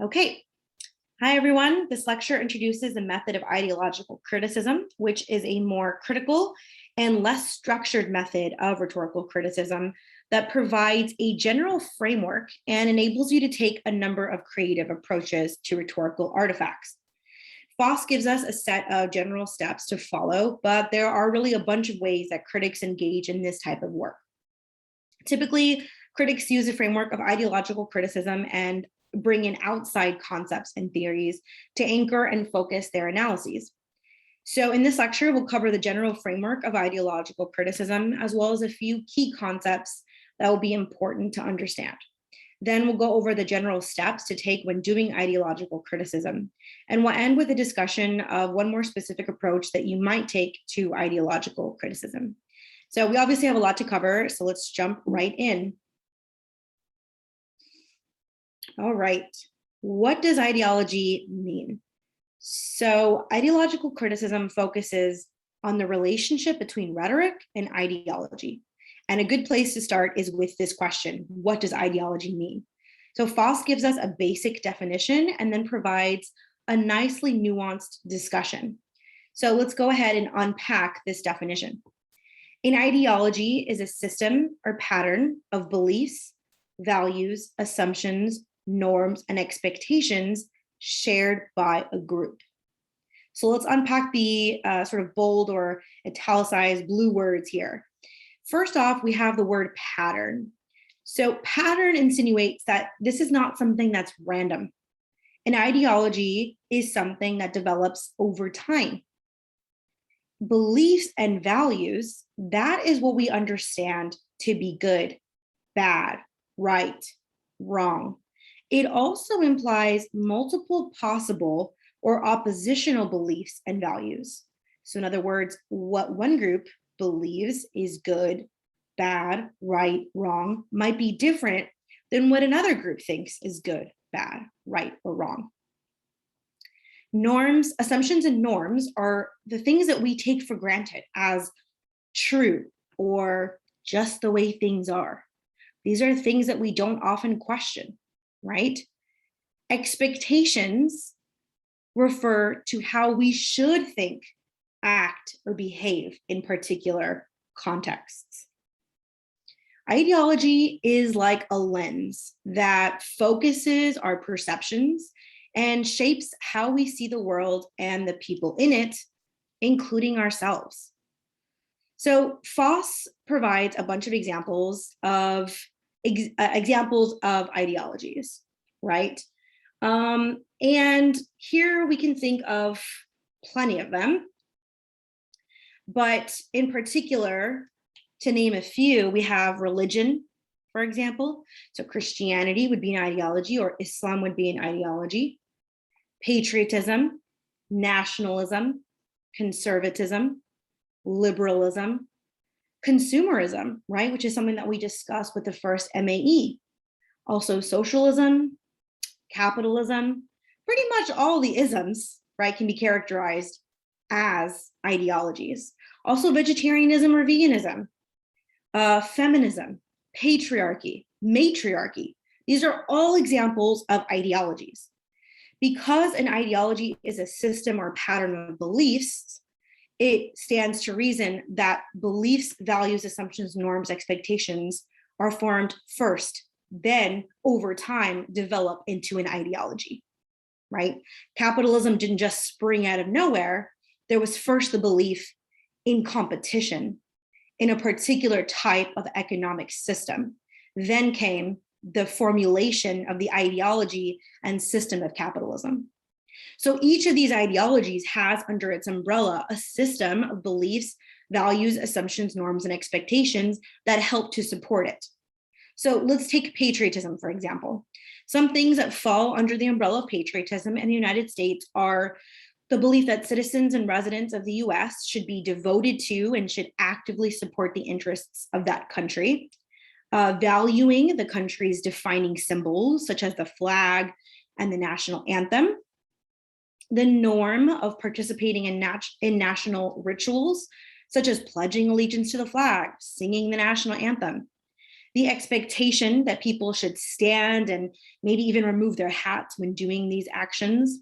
Okay. Hi, everyone. This lecture introduces the method of ideological criticism, which is a more critical and less structured method of rhetorical criticism that provides a general framework and enables you to take a number of creative approaches to rhetorical artifacts. Foss gives us a set of general steps to follow, but there are really a bunch of ways that critics engage in this type of work. Typically, critics use a framework of ideological criticism and bring in outside concepts and theories to anchor and focus their analyses. So in this lecture, we'll cover the general framework of ideological criticism, as well as a few key concepts that will be important to understand. Then we'll go over the general steps to take when doing ideological criticism. And we'll end with a discussion of one more specific approach that you might take to ideological criticism. So we obviously have a lot to cover, so let's jump right in. All right, what does ideology mean? So ideological criticism focuses on the relationship between rhetoric and ideology. And a good place to start is with this question: what does ideology mean? So Foss gives us a basic definition and then provides a nicely nuanced discussion. So let's go ahead and unpack this definition. An ideology is a system or pattern of beliefs, values, assumptions, norms, and expectations shared by a group. So let's unpack the sort of bold or italicized blue words here. First off, we have the word pattern. So pattern insinuates that this is not something that's random. An ideology is something that develops over time. Beliefs and values, that is what we understand to be good, bad, right, wrong. It also implies multiple possible or oppositional beliefs and values. So in other words, what one group believes is good, bad, right, wrong might be different than what another group thinks is good, bad, right, or wrong. Norms, assumptions, and norms are the things that we take for granted as true or just the way things are. These are things that we don't often question, right? Expectations refer to how we should think, act, or behave in particular contexts. Ideology is like a lens that focuses our perceptions and shapes how we see the world and the people in it, including ourselves. So Foss provides a bunch of examples of ideologies, right? And here we can think of plenty of them, but in particular, to name a few, we have religion, for example. So Christianity would be an ideology, or Islam would be an ideology. Patriotism, nationalism, conservatism, liberalism, consumerism, right, which is something that we discussed with the first MAE. Also socialism, capitalism, pretty much all the isms, right, can be characterized as ideologies. Also vegetarianism or veganism, feminism, patriarchy, matriarchy. These are all examples of ideologies. Because an ideology is a system or pattern of beliefs, it stands to reason that beliefs, values, assumptions, norms, expectations are formed first, then over time develop into an ideology, right? Capitalism didn't just spring out of nowhere. There was first the belief in competition in a particular type of economic system. Then came the formulation of the ideology and system of capitalism. So each of these ideologies has under its umbrella a system of beliefs, values, assumptions, norms, and expectations that help to support it. So let's take patriotism, for example. Some things that fall under the umbrella of patriotism in the United States are the belief that citizens and residents of the US should be devoted to and should actively support the interests of that country, valuing the country's defining symbols, such as the flag and the national anthem, the norm of participating in national rituals, such as pledging allegiance to the flag, singing the national anthem, the expectation that people should stand and maybe even remove their hats when doing these actions,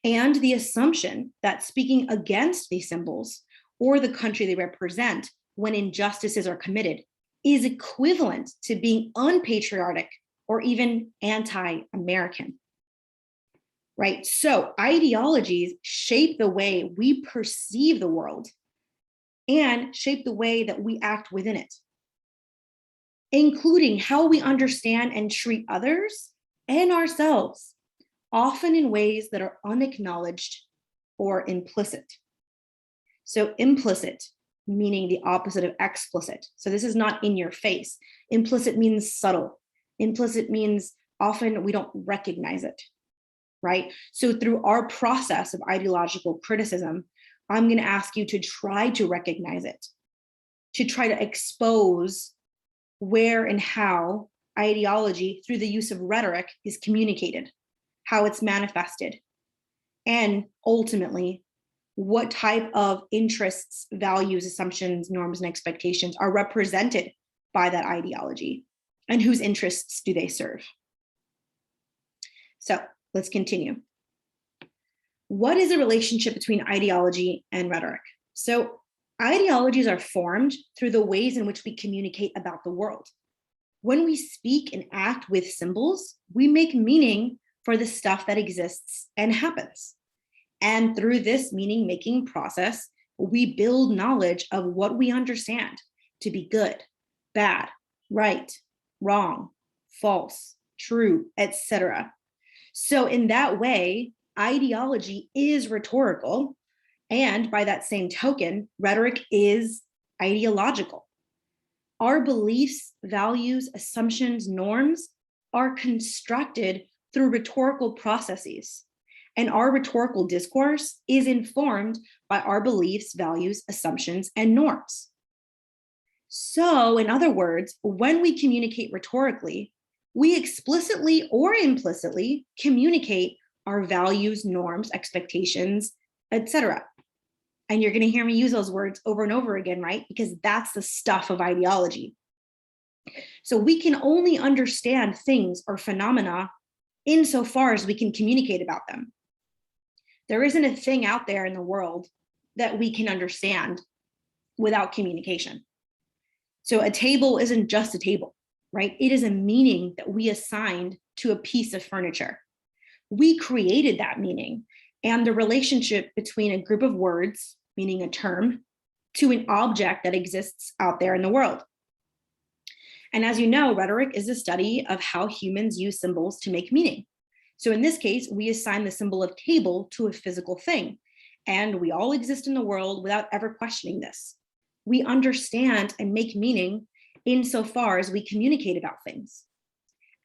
and the assumption that speaking against these symbols or the country they represent when injustices are committed is equivalent to being unpatriotic or even anti-American. Right? So ideologies shape the way we perceive the world and shape the way that we act within it, including how we understand and treat others and ourselves, often in ways that are unacknowledged or implicit. So implicit, meaning the opposite of explicit. So this is not in your face. Implicit means subtle. Implicit means often we don't recognize it, right? So through our process of ideological criticism, I'm going to ask you to try to recognize it, to try to expose where and how ideology through the use of rhetoric is communicated, how it's manifested, and ultimately what type of interests, values, assumptions, norms, and expectations are represented by that ideology, and whose interests do they serve. So let's continue. What is the relationship between ideology and rhetoric? So ideologies are formed through the ways in which we communicate about the world. When we speak and act with symbols, we make meaning for the stuff that exists and happens. And through this meaning-making process, we build knowledge of what we understand to be good, bad, right, wrong, false, true, etc. So in that way, ideology is rhetorical, and by that same token, rhetoric is ideological. Our beliefs, values, assumptions, norms are constructed through rhetorical processes, and our rhetorical discourse is informed by our beliefs, values, assumptions, and norms. So, in other words, when we communicate rhetorically, we explicitly or implicitly communicate our values, norms, expectations, etc. And you're going to hear me use those words over and over again, right? Because that's the stuff of ideology. So we can only understand things or phenomena insofar as we can communicate about them. There isn't a thing out there in the world that we can understand without communication. So a table isn't just a table, right? It is a meaning that we assigned to a piece of furniture. We created that meaning and the relationship between a group of words, meaning a term, to an object that exists out there in the world. And as you know, rhetoric is the study of how humans use symbols to make meaning. So in this case, we assign the symbol of table to a physical thing, and we all exist in the world without ever questioning this. We understand and make meaning insofar as we communicate about things.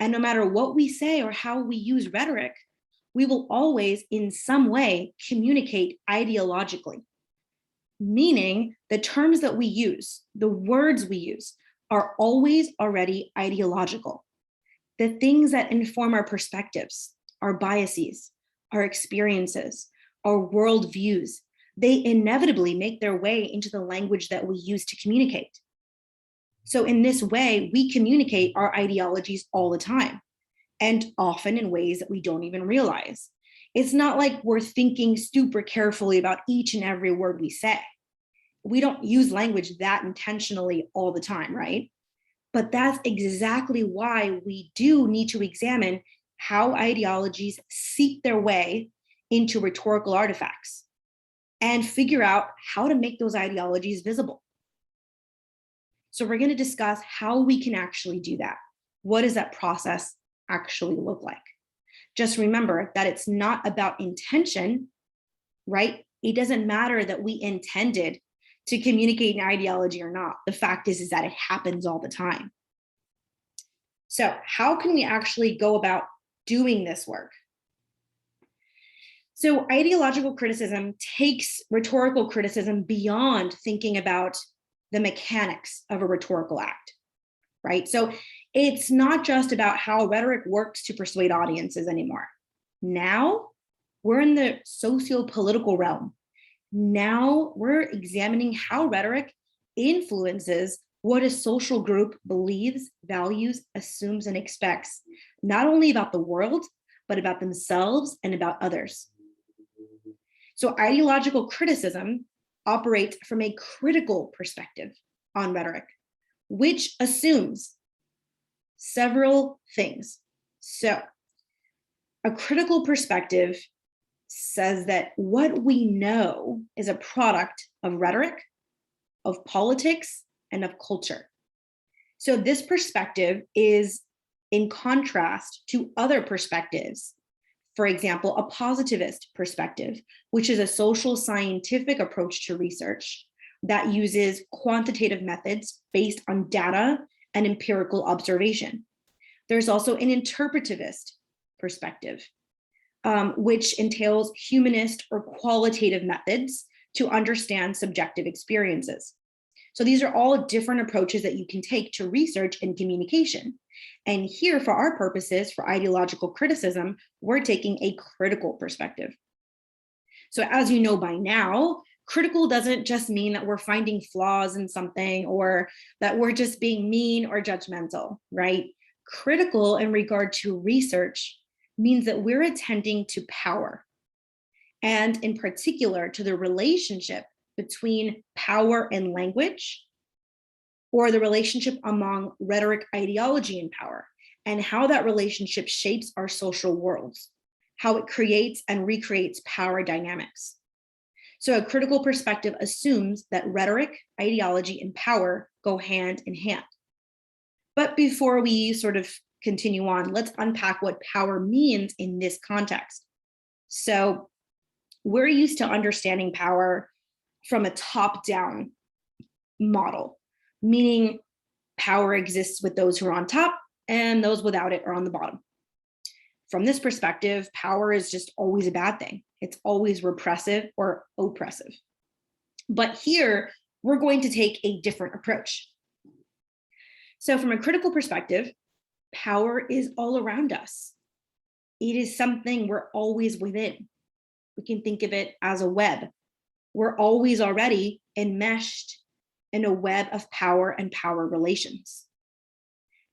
And no matter what we say or how we use rhetoric, we will always in some way communicate ideologically, meaning the terms that we use, the words we use, are always already ideological. The things that inform our perspectives, our biases, our experiences, our worldviews, they inevitably make their way into the language that we use to communicate. So in this way, we communicate our ideologies all the time, and often in ways that we don't even realize. It's not like we're thinking super carefully about each and every word we say. We don't use language that intentionally all the time, right? But that's exactly why we do need to examine how ideologies seep their way into rhetorical artifacts and figure out how to make those ideologies visible. So we're going to discuss how we can actually do that. What does that process actually look like? Just remember that it's not about intention, right? It doesn't matter that we intended to communicate an ideology or not. The fact is that it happens all the time. So how can we actually go about doing this work? So ideological criticism takes rhetorical criticism beyond thinking about the mechanics of a rhetorical act, right? So it's not just about how rhetoric works to persuade audiences anymore. Now we're in the socio-political realm. Now we're examining how rhetoric influences what a social group believes, values, assumes, and expects, not only about the world, but about themselves and about others. So ideological criticism operates from a critical perspective on rhetoric, which assumes several things. So a critical perspective says that what we know is a product of rhetoric, of politics, and of culture. So this perspective is in contrast to other perspectives. For example, a positivist perspective, which is a social scientific approach to research that uses quantitative methods based on data and empirical observation. There's also an interpretivist perspective, which entails humanist or qualitative methods to understand subjective experiences. So these are all different approaches that you can take to research and communication. And here, for our purposes, for ideological criticism, we're taking a critical perspective. So as you know by now, critical doesn't just mean that we're finding flaws in something or that we're just being mean or judgmental, right? Critical in regard to research means that we're attending to power, and in particular to the relationship between power and language, or the relationship among rhetoric, ideology, and power, and how that relationship shapes our social worlds, how it creates and recreates power dynamics. So a critical perspective assumes that rhetoric, ideology, and power go hand in hand. But before we sort of continue on, let's unpack what power means in this context. So we're used to understanding power from a top-down model, meaning power exists with those who are on top and those without it are on the bottom. From this perspective, power is just always a bad thing. It's always repressive or oppressive. But here, we're going to take a different approach. So from a critical perspective, power is all around us. It is something we're always within. We can think of it as a web. We're always already enmeshed in a web of power and power relations.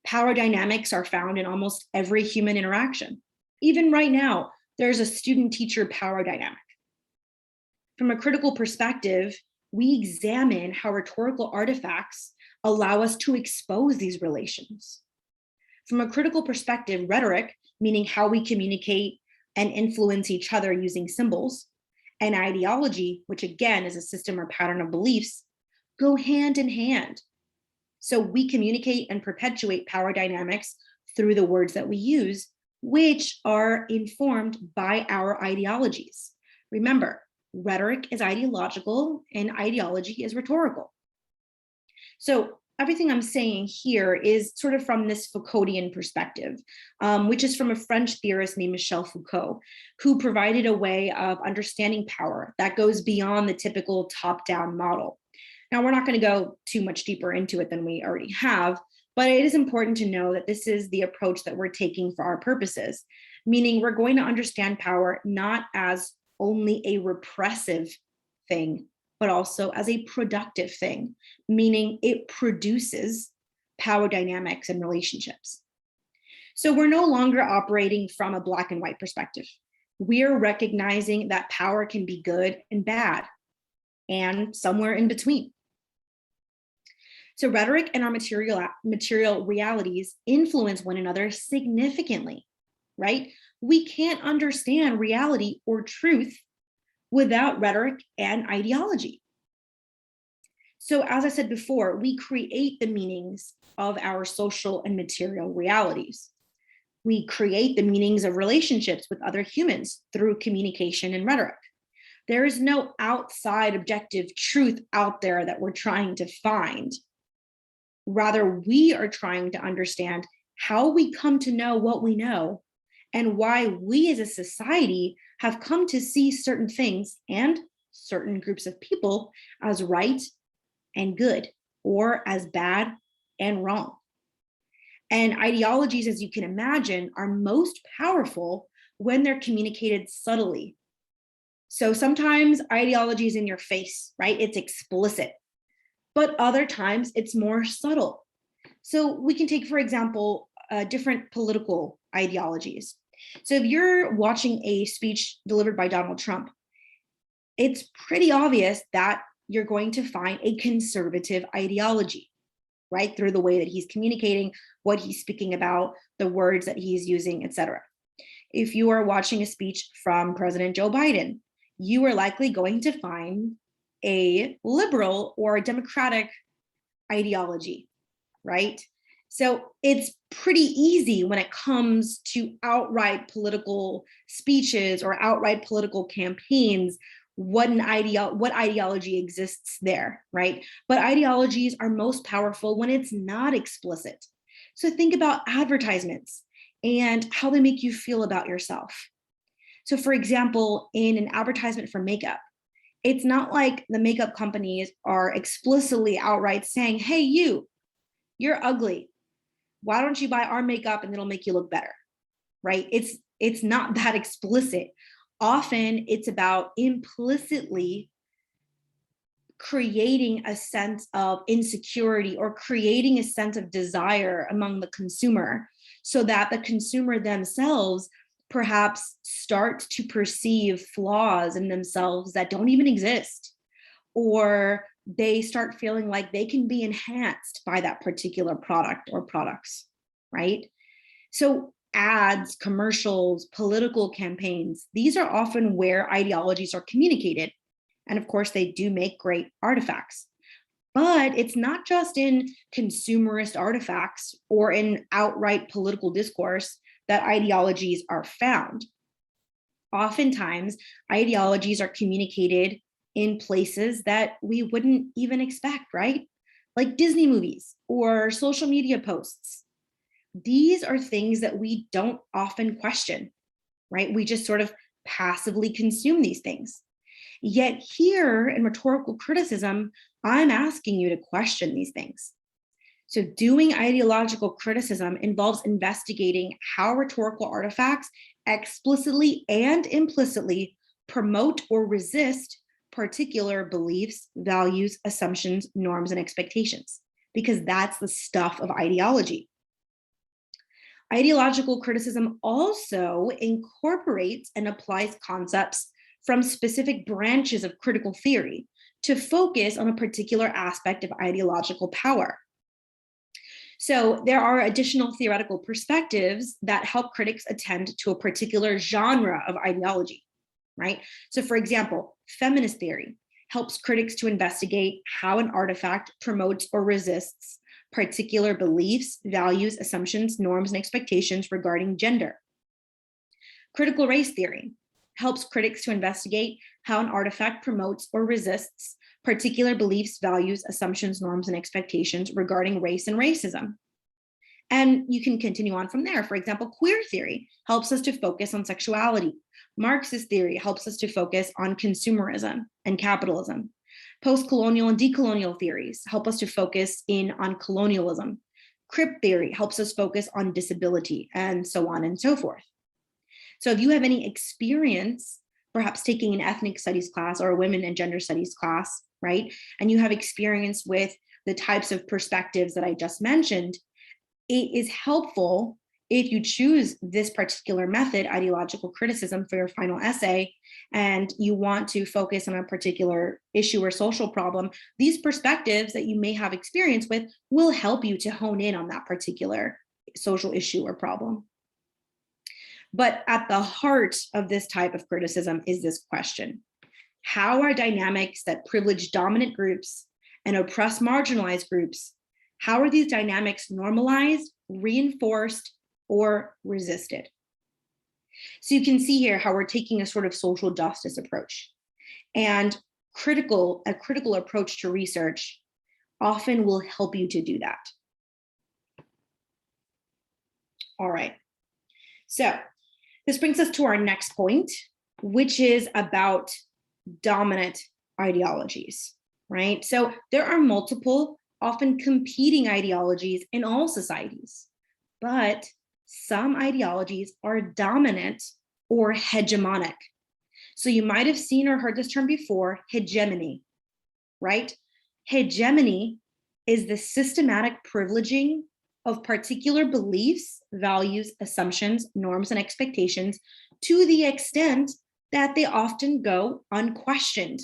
Power dynamics are found in almost every human interaction. Even right now, there's a student-teacher power dynamic. From a critical perspective, we examine how rhetorical artifacts allow us to expose these relations. From a critical perspective, rhetoric, meaning how we communicate and influence each other using symbols, and ideology, which again is a system or pattern of beliefs, go hand in hand. So we communicate and perpetuate power dynamics through the words that we use, which are informed by our ideologies. Remember, rhetoric is ideological and ideology is rhetorical. So everything I'm saying here is sort of from this Foucauldian perspective, which is from a French theorist named Michel Foucault, who provided a way of understanding power that goes beyond the typical top-down model. Now, we're not going to go too much deeper into it than we already have, but it is important to know that this is the approach that we're taking for our purposes, meaning we're going to understand power not as only a repressive thing, but also as a productive thing, meaning it produces power dynamics and relationships. So we're no longer operating from a black and white perspective. We're recognizing that power can be good and bad, and somewhere in between. So rhetoric and our material realities influence one another significantly, right? We can't understand reality or truth without rhetoric and ideology. So as I said before, we create the meanings of our social and material realities. We create the meanings of relationships with other humans through communication and rhetoric. There is no outside objective truth out there that we're trying to find. Rather, we are trying to understand how we come to know what we know and why we as a society have come to see certain things and certain groups of people as right and good, or as bad and wrong. And ideologies, as you can imagine, are most powerful when they're communicated subtly. So sometimes ideology is in your face, right? It's explicit. but other times it's more subtle. So we can take, for example, different political ideologies. So if you're watching a speech delivered by Donald Trump, it's pretty obvious that you're going to find a conservative ideology, right? Through the way that he's communicating, what he's speaking about, the words that he's using, etc. If you are watching a speech from President Joe Biden, you are likely going to find a liberal or a democratic ideology, right? So it's pretty easy when it comes to outright political speeches or outright political campaigns what ideology exists there, right? But ideologies are most powerful when it's not explicit. So think about advertisements and how they make you feel about yourself. So for example, in an advertisement for makeup, it's not like the makeup companies are explicitly outright saying, hey, you're ugly. Why don't you buy our makeup and it'll make you look better, right? It's not that explicit. Often it's about implicitly creating a sense of insecurity or creating a sense of desire among the consumer so that the consumer themselves perhaps start to perceive flaws in themselves that don't even exist, or they start feeling like they can be enhanced by that particular product or products, right? So ads, commercials, political campaigns, these are often where ideologies are communicated. And of course, they do make great artifacts. But it's not just in consumerist artifacts or in outright political discourse that ideologies are found. Oftentimes, ideologies are communicated in places that we wouldn't even expect, right? Like Disney movies or social media posts. These are things that we don't often question, right? We just sort of passively consume these things. Yet here in rhetorical criticism, I'm asking you to question these things. So doing ideological criticism involves investigating how rhetorical artifacts explicitly and implicitly promote or resist particular beliefs, values, assumptions, norms, and expectations, because that's the stuff of ideology. Ideological criticism also incorporates and applies concepts from specific branches of critical theory to focus on a particular aspect of ideological power. So there are additional theoretical perspectives that help critics attend to a particular genre of ideology, right? So for example, feminist theory helps critics to investigate how an artifact promotes or resists particular beliefs, values, assumptions, norms, and expectations regarding gender. Critical race theory helps critics to investigate how an artifact promotes or resists particular beliefs, values, assumptions, norms, and expectations regarding race and racism. And you can continue on from there. For example, queer theory helps us to focus on sexuality. Marxist theory helps us to focus on consumerism and capitalism. Post-colonial and decolonial theories help us to focus in on colonialism. Crip theory helps us focus on disability, and so on and so forth. So if you have any experience, perhaps taking an ethnic studies class or a women and gender studies class, right, and you have experience with the types of perspectives that I just mentioned, it is helpful if you choose this particular method, ideological criticism, for your final essay, and you want to focus on a particular issue or social problem, these perspectives that you may have experience with will help you to hone in on that particular social issue or problem. But at the heart of this type of criticism is this question: how are dynamics that privilege dominant groups and oppress marginalized groups, how are these dynamics normalized, reinforced, or resisted? So you can see here how we're taking a sort of social justice approach. And a critical approach to research often will help you to do that. All right. So this brings us to our next point, which is about dominant ideologies, right? So there are multiple, often competing ideologies in all societies, but some ideologies are dominant or hegemonic. So you might have seen or heard this term before, hegemony, right? Hegemony is the systematic privileging of particular beliefs, values, assumptions, norms, and expectations to the extent that they often go unquestioned.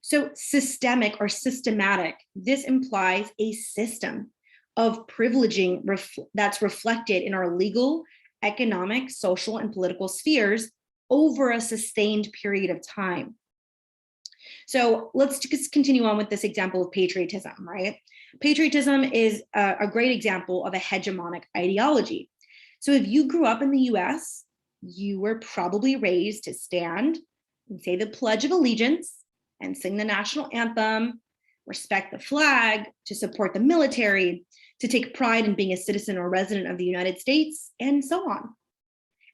So systemic or systematic, this implies a system of privileging that's reflected in our legal, economic, social, and political spheres over a sustained period of time. So let's just continue on with this example of patriotism, right? Patriotism is a great example of a hegemonic ideology. So if you grew up in the US, you were probably raised to stand and say the Pledge of Allegiance and sing the national anthem, respect the flag, to support the military, to take pride in being a citizen or resident of the United States, and so on.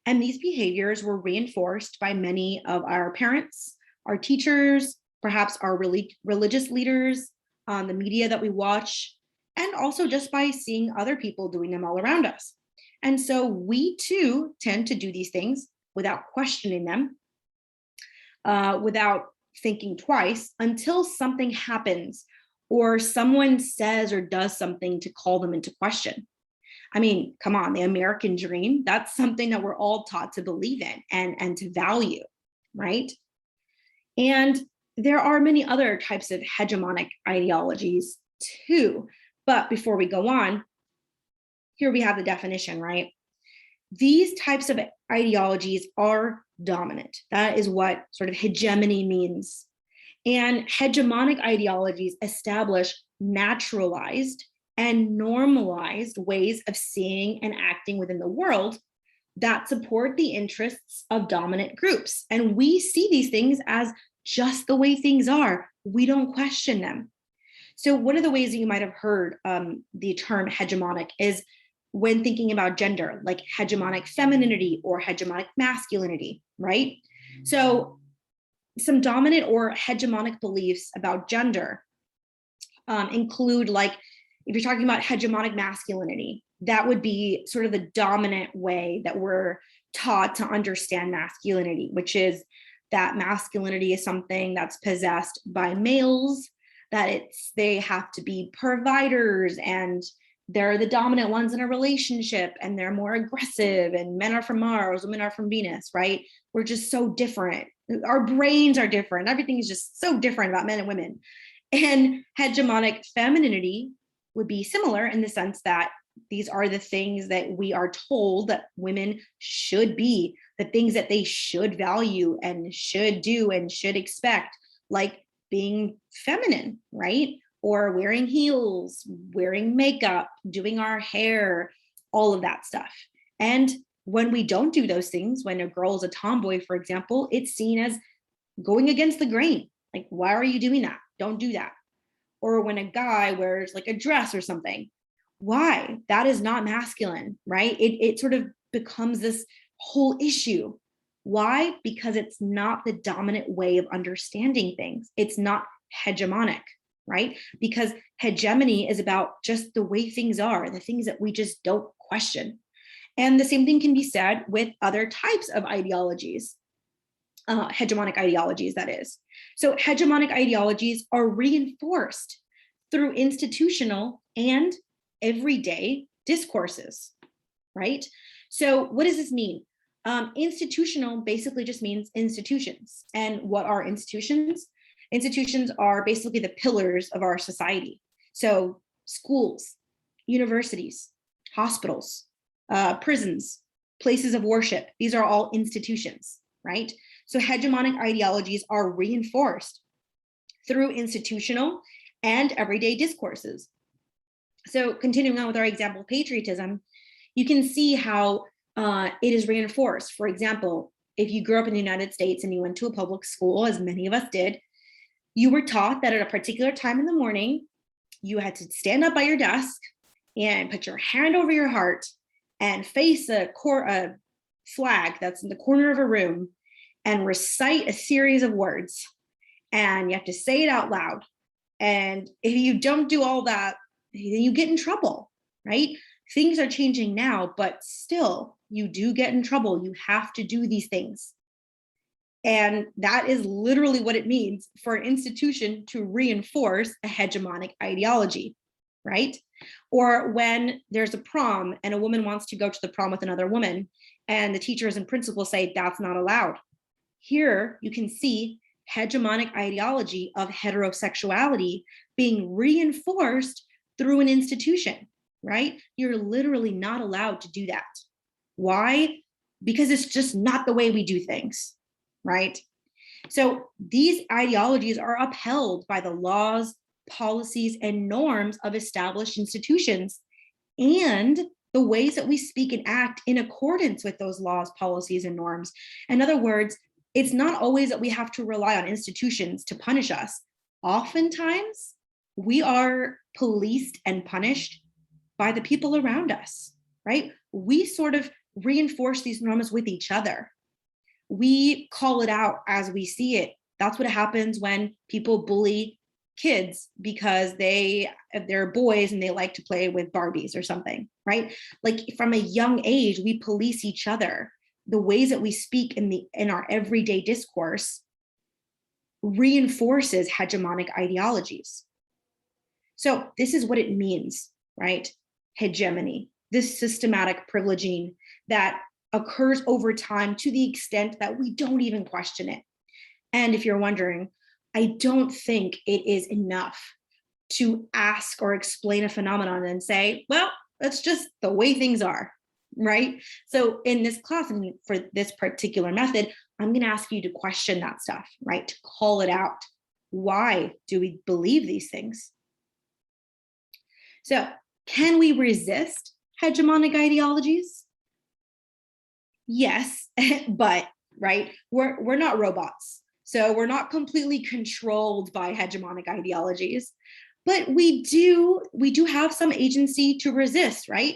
And these behaviors were reinforced by many of our parents, our teachers, perhaps our religious leaders, the media that we watch, and also just by seeing other people doing them all around us. And so we too tend to do these things without questioning them, without thinking twice, until something happens or someone says or does something to call them into question. I mean, come on, the American dream, that's something that we're all taught to believe in and to value, right? And there are many other types of hegemonic ideologies too. But before we go on, here we have the definition, right? These types of ideologies are dominant. That is what sort of hegemony means. And hegemonic ideologies establish naturalized and normalized ways of seeing and acting within the world that support the interests of dominant groups. And we see these things as just the way things are. We don't question them. So one of the ways that you might have heard the term hegemonic is when thinking about gender, like hegemonic femininity or hegemonic masculinity, right? So some dominant or hegemonic beliefs about gender include, like, if you're talking about hegemonic masculinity, that would be sort of the dominant way that we're taught to understand masculinity, which is that masculinity is something that's possessed by males, that they have to be providers and they're the dominant ones in a relationship and they're more aggressive, and men are from Mars, women are from Venus, right? We're just so different. Our brains are different. Everything is just so different about men and women. And hegemonic femininity would be similar in the sense that these are the things that we are told that women should be, the things that they should value and should do and should expect, like being feminine, right? Or wearing heels, wearing makeup, doing our hair, all of that stuff. And when we don't do those things, when a girl is a tomboy, for example, it's seen as going against the grain. Like, why are you doing that? Don't do that. Or when a guy wears like a dress or something, why? That is not masculine, right? It sort of becomes this whole issue. Why? Because it's not the dominant way of understanding things. It's not hegemonic, right? Because hegemony is about just the way things are, the things that we just don't question. And the same thing can be said with other types of ideologies, hegemonic ideologies, that is. So hegemonic ideologies are reinforced through institutional and everyday discourses, right? So what does this mean? Institutional basically just means institutions. And what are institutions? Institutions are basically the pillars of our society. So schools, universities, hospitals, prisons, places of worship, these are all institutions, right? So hegemonic ideologies are reinforced through institutional and everyday discourses. So continuing on with our example, patriotism, you can see how it is reinforced. For example, if you grew up in the United States and you went to a public school, as many of us did, you were taught that at a particular time in the morning, you had to stand up by your desk and put your hand over your heart and face a flag that's in the corner of a room and recite a series of words. And you have to say it out loud. And if you don't do all that, then you get in trouble, right? Things are changing now, but still, you do get in trouble. You have to do these things. And that is literally what it means for an institution to reinforce a hegemonic ideology, right? Or when there's a prom and a woman wants to go to the prom with another woman, and the teachers and principals say that's not allowed. Here you can see hegemonic ideology of heterosexuality being reinforced through an institution, right? You're literally not allowed to do that. Why? Because it's just not the way we do things, right? So these ideologies are upheld by the laws, policies, and norms of established institutions, and the ways that we speak and act in accordance with those laws, policies, and norms. In other words, it's not always that we have to rely on institutions to punish us. Oftentimes, we are policed and punished by the people around us, right? We sort of reinforce these norms with each other. We call it out as we see it. That's what happens when people bully kids because they're boys and they like to play with Barbies or something, right? Like from a young age, we police each other. The ways that we speak in our everyday discourse reinforces hegemonic ideologies. So this is what it means, right? Hegemony, this systematic privileging that occurs over time to the extent that we don't even question it. And if you're wondering, I don't think it is enough to ask or explain a phenomenon and say, well, that's just the way things are, right? So in this class, and for this particular method, I'm going to ask you to question that stuff, right? To call it out. Why do we believe these things? So can we resist hegemonic ideologies? Yes, but right, we're not robots. So we're not completely controlled by hegemonic ideologies, but we do have some agency to resist, right?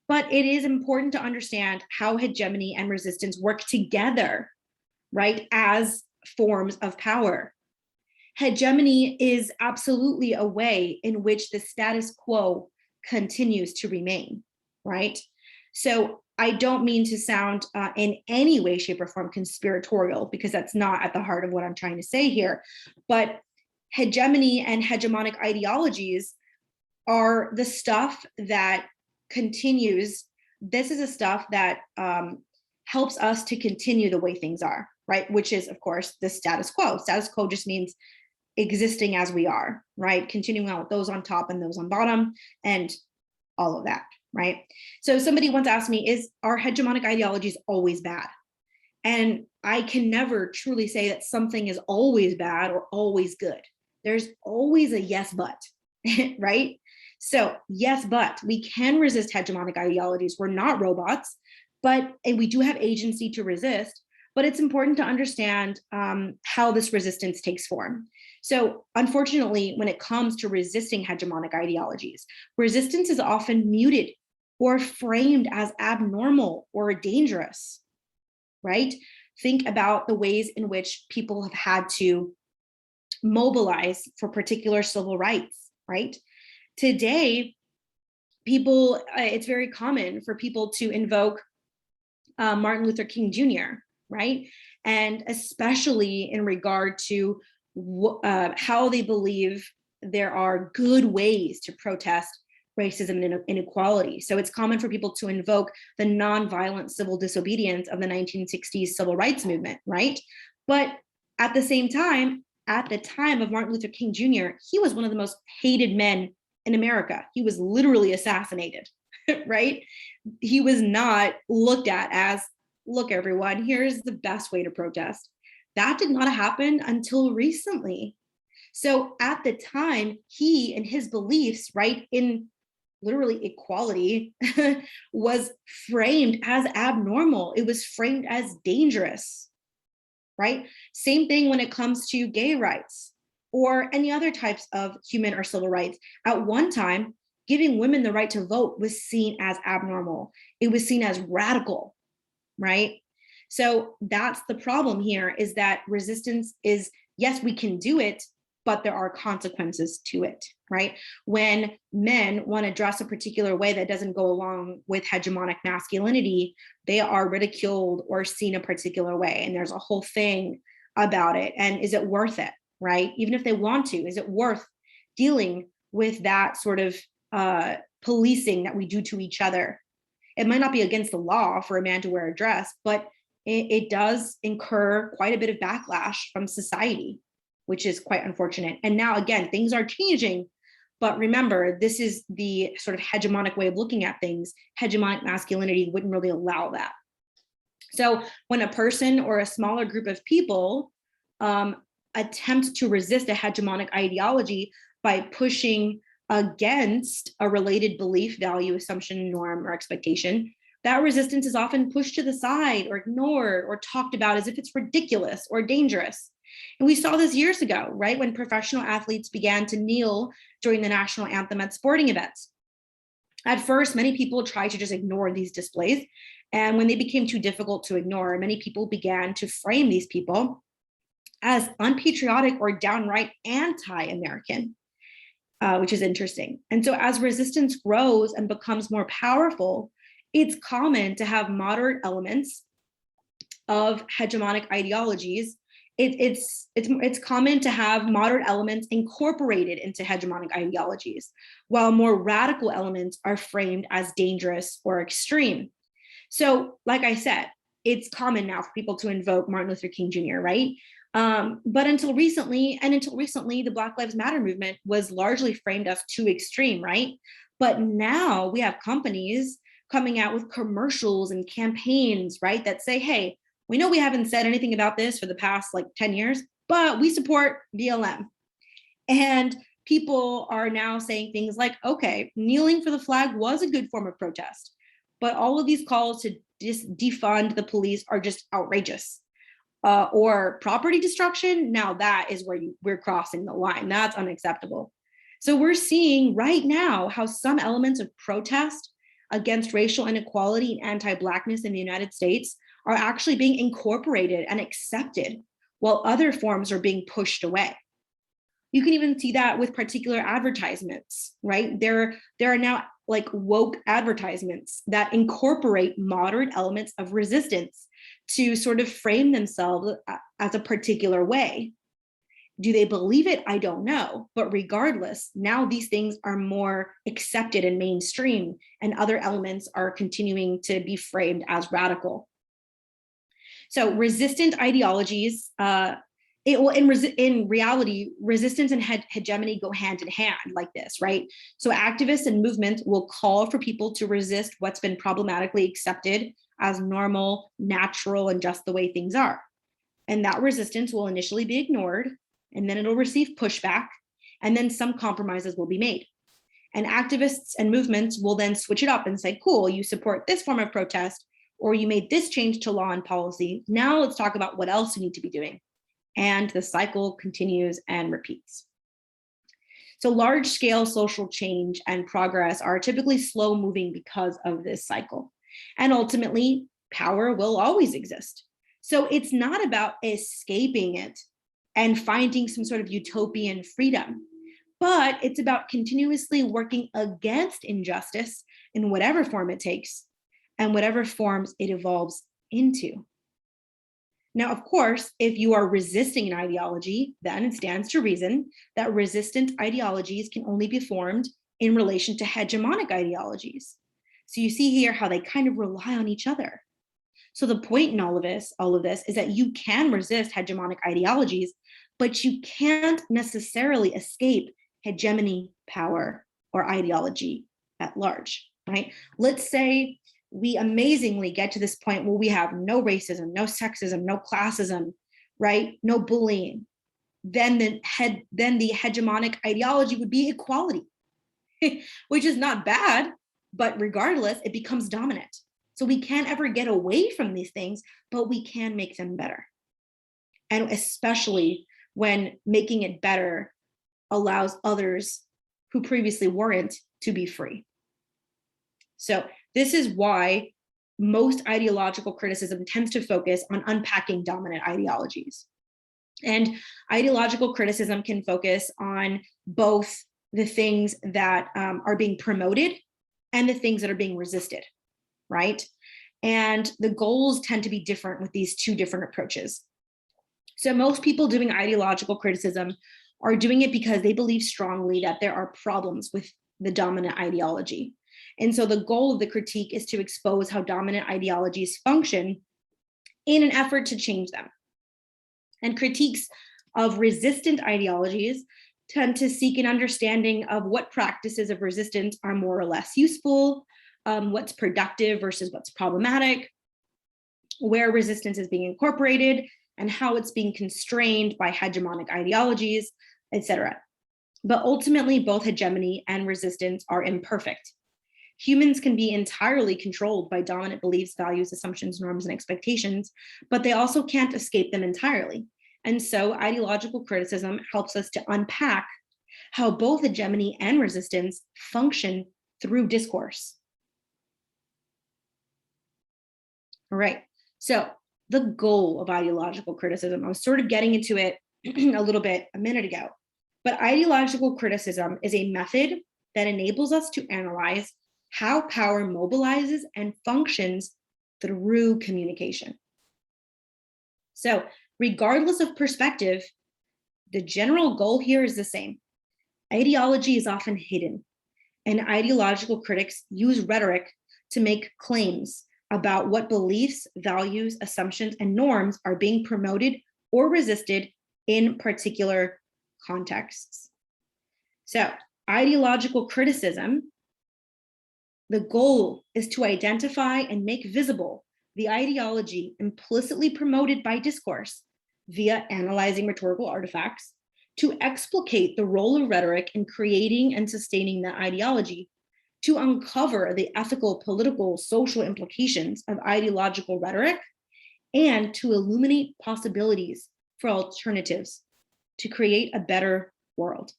But it is important to understand how hegemony and resistance work together, right, as forms of power. Hegemony is absolutely a way in which the status quo continues to remain, right? So I don't mean to sound in any way, shape, or form conspiratorial, because that's not at the heart of what I'm trying to say here. But hegemony and hegemonic ideologies are the stuff that continues. This is the stuff that helps us to continue the way things are, right? Which is, of course, the status quo. Status quo just means existing as we are, right? Continuing on with those on top and those on bottom and all of that, right? So somebody once asked me, are hegemonic ideologies always bad? And I can never truly say that something is always bad or always good. There's always a yes, but, right? So yes, but we can resist hegemonic ideologies. We're not robots, and we do have agency to resist, but it's important to understand how this resistance takes form. So unfortunately, when it comes to resisting hegemonic ideologies, resistance is often muted or framed as abnormal or dangerous, right? Think about the ways in which people have had to mobilize for particular civil rights, right? Today, it's very common for people to invoke Martin Luther King Jr., right? And especially in regard to how they believe there are good ways to protest racism and inequality. So it's common for people to invoke the nonviolent civil disobedience of the 1960s civil rights movement, right? But at the same time, at the time of Martin Luther King Jr., he was one of the most hated men in America. He was literally assassinated, right? He was not looked at as, look, everyone, here's the best way to protest. That did not happen until recently. So at the time, he and his beliefs, right, in literally equality was framed as abnormal. It was framed as dangerous, right? Same thing when it comes to gay rights or any other types of human or civil rights. At one time, giving women the right to vote was seen as abnormal. It was seen as radical, right? So that's the problem here, is that resistance is, yes, we can do it, but there are consequences to it, right? When men want to dress a particular way that doesn't go along with hegemonic masculinity, they are ridiculed or seen a particular way. And there's a whole thing about it. And is it worth it, right? Even if they want to, is it worth dealing with that sort of policing that we do to each other? It might not be against the law for a man to wear a dress, but it does incur quite a bit of backlash from society, which is quite unfortunate. And now, again, things are changing. But remember, this is the sort of hegemonic way of looking at things. Hegemonic masculinity wouldn't really allow that. So when a person or a smaller group of people attempt to resist a hegemonic ideology by pushing against a related belief, value, assumption, norm, or expectation, that resistance is often pushed to the side or ignored or talked about as if it's ridiculous or dangerous. And we saw this years ago, right? When professional athletes began to kneel during the national anthem at sporting events. At first, many people tried to just ignore these displays. And when they became too difficult to ignore, many people began to frame these people as unpatriotic or downright anti-American, which is interesting. And so as resistance grows and becomes more powerful, it's common to have moderate elements of hegemonic ideologies. It's common to have moderate elements incorporated into hegemonic ideologies, while more radical elements are framed as dangerous or extreme. So, like I said, it's common now for people to invoke Martin Luther King Jr., right? But until recently, the Black Lives Matter movement was largely framed as too extreme, right? But now we have companies coming out with commercials and campaigns, right, that say, hey, we know we haven't said anything about this for the past like 10 years, but we support BLM. And people are now saying things like, okay, kneeling for the flag was a good form of protest, but all of these calls to defund the police are just outrageous. Or property destruction, now that is where we're crossing the line. That's unacceptable. So we're seeing right now how some elements of protest against racial inequality and anti-Blackness in the United States are actually being incorporated and accepted, while other forms are being pushed away. You can even see that with particular advertisements, right? There are now like woke advertisements that incorporate moderate elements of resistance to sort of frame themselves as a particular way. Do they believe it? I don't know. But regardless, now these things are more accepted and mainstream, and other elements are continuing to be framed as radical. So resistant ideologies, in reality, resistance and hegemony go hand in hand like this, right? So activists and movements will call for people to resist what's been problematically accepted as normal, natural, and just the way things are. And that resistance will initially be ignored, and then it'll receive pushback, and then some compromises will be made. And activists and movements will then switch it up and say, cool, you support this form of protest, or you made this change to law and policy. Now let's talk about what else you need to be doing. And the cycle continues and repeats. So large-scale social change and progress are typically slow moving because of this cycle. And ultimately, power will always exist. So it's not about escaping it and finding some sort of utopian freedom, but it's about continuously working against injustice in whatever form it takes and whatever forms it evolves into. Now, of course, if you are resisting an ideology, then it stands to reason that resistant ideologies can only be formed in relation to hegemonic ideologies. So you see here how they kind of rely on each other. So the point in all of this is that you can resist hegemonic ideologies, but you can't necessarily escape hegemony, power, or ideology at large, right? Let's say we amazingly get to this point where we have no racism, no sexism, no classism, right? No bullying. Then the hegemonic ideology would be equality, which is not bad, but regardless, it becomes dominant. So we can't ever get away from these things, but we can make them better. And especially when making it better allows others who previously weren't to be free. So this is why most ideological criticism tends to focus on unpacking dominant ideologies. And ideological criticism can focus on both the things that are being promoted and the things that are being resisted, right? And the goals tend to be different with these two different approaches. So most people doing ideological criticism are doing it because they believe strongly that there are problems with the dominant ideology. And so the goal of the critique is to expose how dominant ideologies function in an effort to change them. And critiques of resistant ideologies tend to seek an understanding of what practices of resistance are more or less useful, what's productive versus what's problematic, where resistance is being incorporated, and how it's being constrained by hegemonic ideologies, etc. But ultimately, both hegemony and resistance are imperfect. Humans can be entirely controlled by dominant beliefs, values, assumptions, norms, and expectations, but they also can't escape them entirely. And so ideological criticism helps us to unpack how both hegemony and resistance function through discourse. All right, so the goal of ideological criticism, I was sort of getting into it a little bit a minute ago, but ideological criticism is a method that enables us to analyze how power mobilizes and functions through communication. So regardless of perspective, the general goal here is the same. Ideology is often hidden, and ideological critics use rhetoric to make claims about what beliefs, values, assumptions, and norms are being promoted or resisted in particular contexts. So, ideological criticism, the goal is to identify and make visible the ideology implicitly promoted by discourse via analyzing rhetorical artifacts, to explicate the role of rhetoric in creating and sustaining that ideology, to uncover the ethical, political, social implications of ideological rhetoric, and to illuminate possibilities for alternatives to create a better world.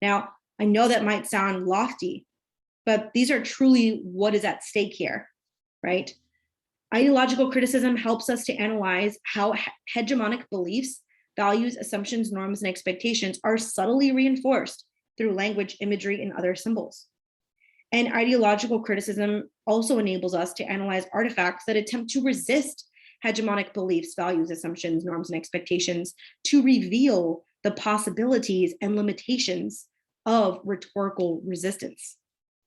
Now, I know that might sound lofty, but these are truly what is at stake here, right? Ideological criticism helps us to analyze how hegemonic beliefs, values, assumptions, norms, and expectations are subtly reinforced through language, imagery, and other symbols. And ideological criticism also enables us to analyze artifacts that attempt to resist hegemonic beliefs, values, assumptions, norms, and expectations, to reveal the possibilities and limitations of rhetorical resistance.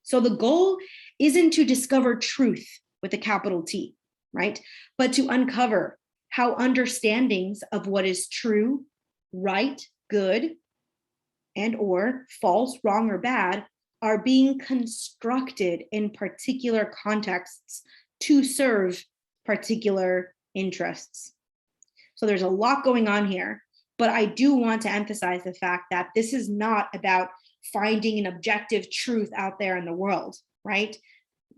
So the goal isn't to discover truth with a capital T, right? But to uncover how understandings of what is true, right, good, and or false, wrong, or bad are being constructed in particular contexts to serve particular interests. So there's a lot going on here, but I do want to emphasize the fact that this is not about finding an objective truth out there in the world, right?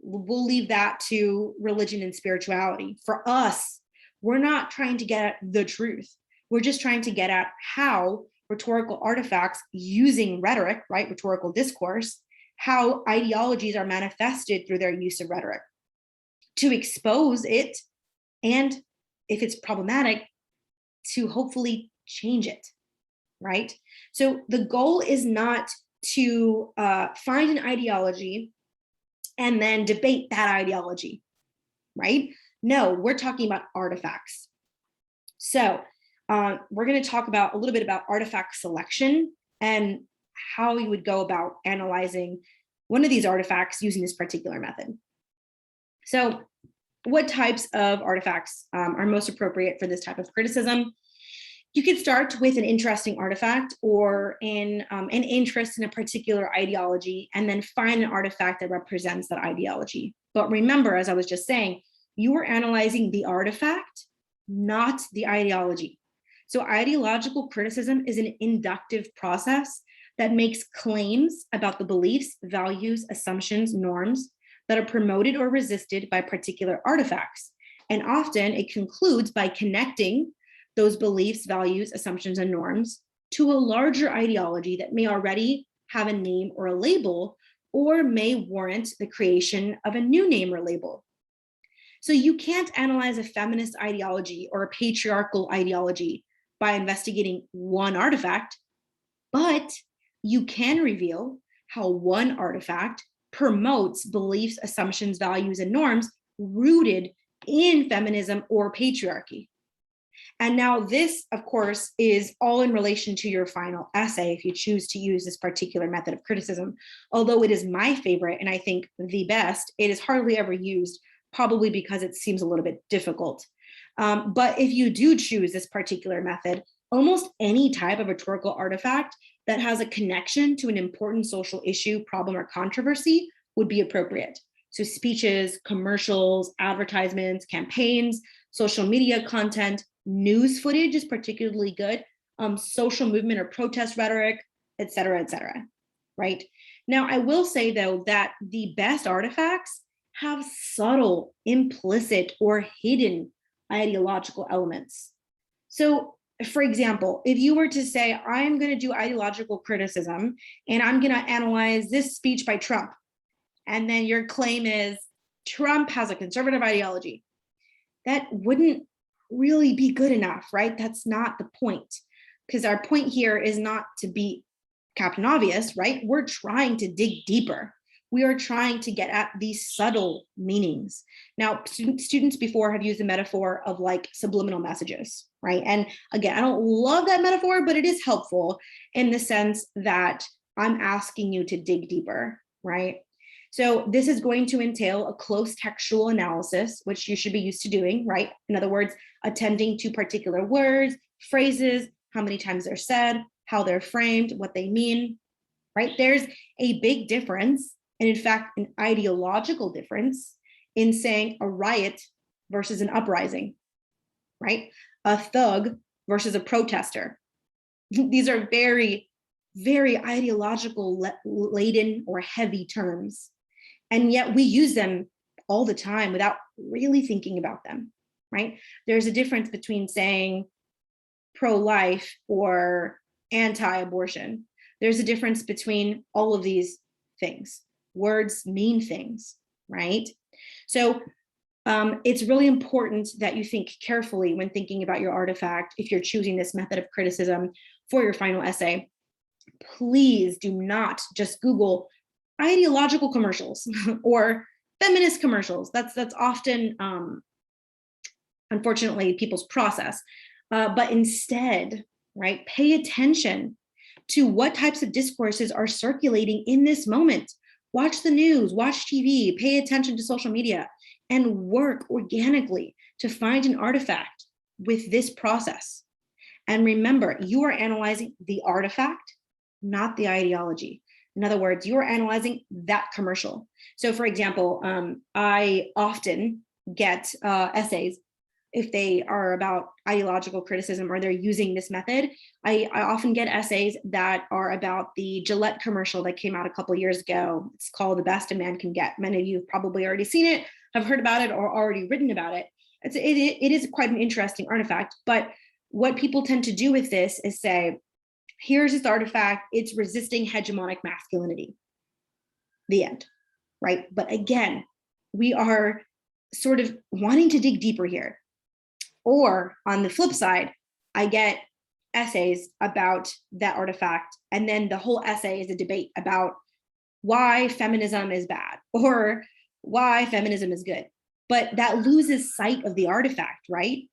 We'll leave that to religion and spirituality. For us, we're not trying to get at the truth. We're just trying to get at how rhetorical artifacts using rhetoric, right, rhetorical discourse, how ideologies are manifested through their use of rhetoric, to expose it, and if it's problematic, to hopefully change it, right? So the goal is not to find an ideology and then debate that ideology, right? No, we're talking about artifacts. So we're going to talk about a little bit about artifact selection and how you would go about analyzing one of these artifacts using this particular method. So what types of artifacts are most appropriate for this type of criticism? You could start with an interesting artifact or an interest in a particular ideology, and then find an artifact that represents that ideology. But remember, as I was just saying, you are analyzing the artifact, not the ideology. So ideological criticism is an inductive process that makes claims about the beliefs, values, assumptions, norms that are promoted or resisted by particular artifacts. And often it concludes by connecting those beliefs, values, assumptions, and norms to a larger ideology that may already have a name or a label, or may warrant the creation of a new name or label. So you can't analyze a feminist ideology or a patriarchal ideology by investigating one artifact, but you can reveal how one artifact promotes beliefs, assumptions, values, and norms rooted in feminism or patriarchy. And now this, of course, is all in relation to your final essay if you choose to use this particular method of criticism. Although it is my favorite and I think the best, it is hardly ever used, probably because it seems a little bit difficult. But if you do choose this particular method, almost any type of rhetorical artifact that has a connection to an important social issue, problem, or controversy would be appropriate. So speeches, commercials, advertisements, campaigns, social media content, news footage is particularly good, social movement or protest rhetoric, et cetera, right? Now, I will say, though, that the best artifacts have subtle, implicit, or hidden ideological elements. So, for example, if you were to say, I'm going to do ideological criticism and I'm going to analyze this speech by Trump, and then your claim is Trump has a conservative ideology, that wouldn't really be good enough, right? That's not the point, because our point here is not to be Captain Obvious, right? We're trying to dig deeper. We are trying to get at these subtle meanings. Now, students before have used the metaphor of like subliminal messages, right? And again, I don't love that metaphor, but it is helpful in the sense that I'm asking you to dig deeper, right? So this is going to entail a close textual analysis, which you should be used to doing, right? In other words, attending to particular words, phrases, how many times they're said, how they're framed, what they mean, right? There's a big difference, and in fact, an ideological difference in saying a riot versus an uprising, right? A thug versus a protester. These are very, very ideological laden or heavy terms. And yet we use them all the time without really thinking about them, right? There's a difference between saying pro-life or anti-abortion. There's a difference between all of these things. Words mean things, right? So it's really important that you think carefully when thinking about your artifact. If you're choosing this method of criticism for your final essay, please do not just Google ideological commercials or feminist commercials. That's often, unfortunately, people's process. But instead, right, pay attention to what types of discourses are circulating in this moment. Watch the news, watch TV, pay attention to social media, and work organically to find an artifact with this process. And remember, you are analyzing the artifact, not the ideology. In other words, you are analyzing that commercial. So for example, I often get essays, if they are about ideological criticism or they're using this method, I often get essays that are about the Gillette commercial that came out a couple years ago. It's called The Best a Man Can Get. Many of you have probably already seen it, have heard about it, or already written about it. It is quite an interesting artifact, but what people tend to do with this is say, here's this artifact, it's resisting hegemonic masculinity. The end, right? But again, we are sort of wanting to dig deeper here. Or on the flip side, I get essays about that artifact, and then the whole essay is a debate about why feminism is bad or why feminism is good. But that loses sight of the artifact, right?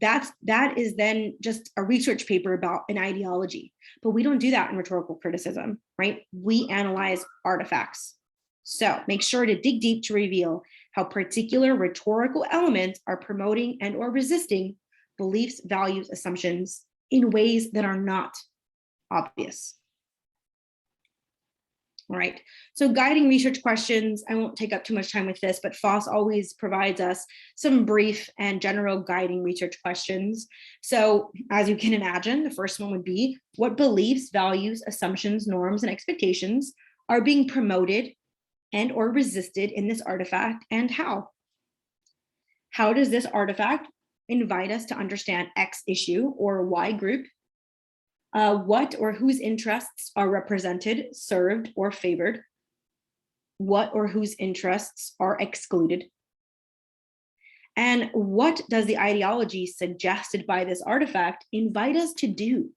That is then just a research paper about an ideology. But we don't do that in rhetorical criticism, right? We analyze artifacts. So make sure to dig deep to reveal how particular rhetorical elements are promoting and or resisting beliefs, values, assumptions in ways that are not obvious. All right, so guiding research questions, I won't take up too much time with this, but FOSS always provides us some brief and general guiding research questions. So as you can imagine, the first one would be, what beliefs, values, assumptions, norms, and expectations are being promoted and or resisted in this artifact, and how? How does this artifact invite us to understand X issue or Y group? What or whose interests are represented, served, or favored? What or whose interests are excluded? And what does the ideology suggested by this artifact invite us to do?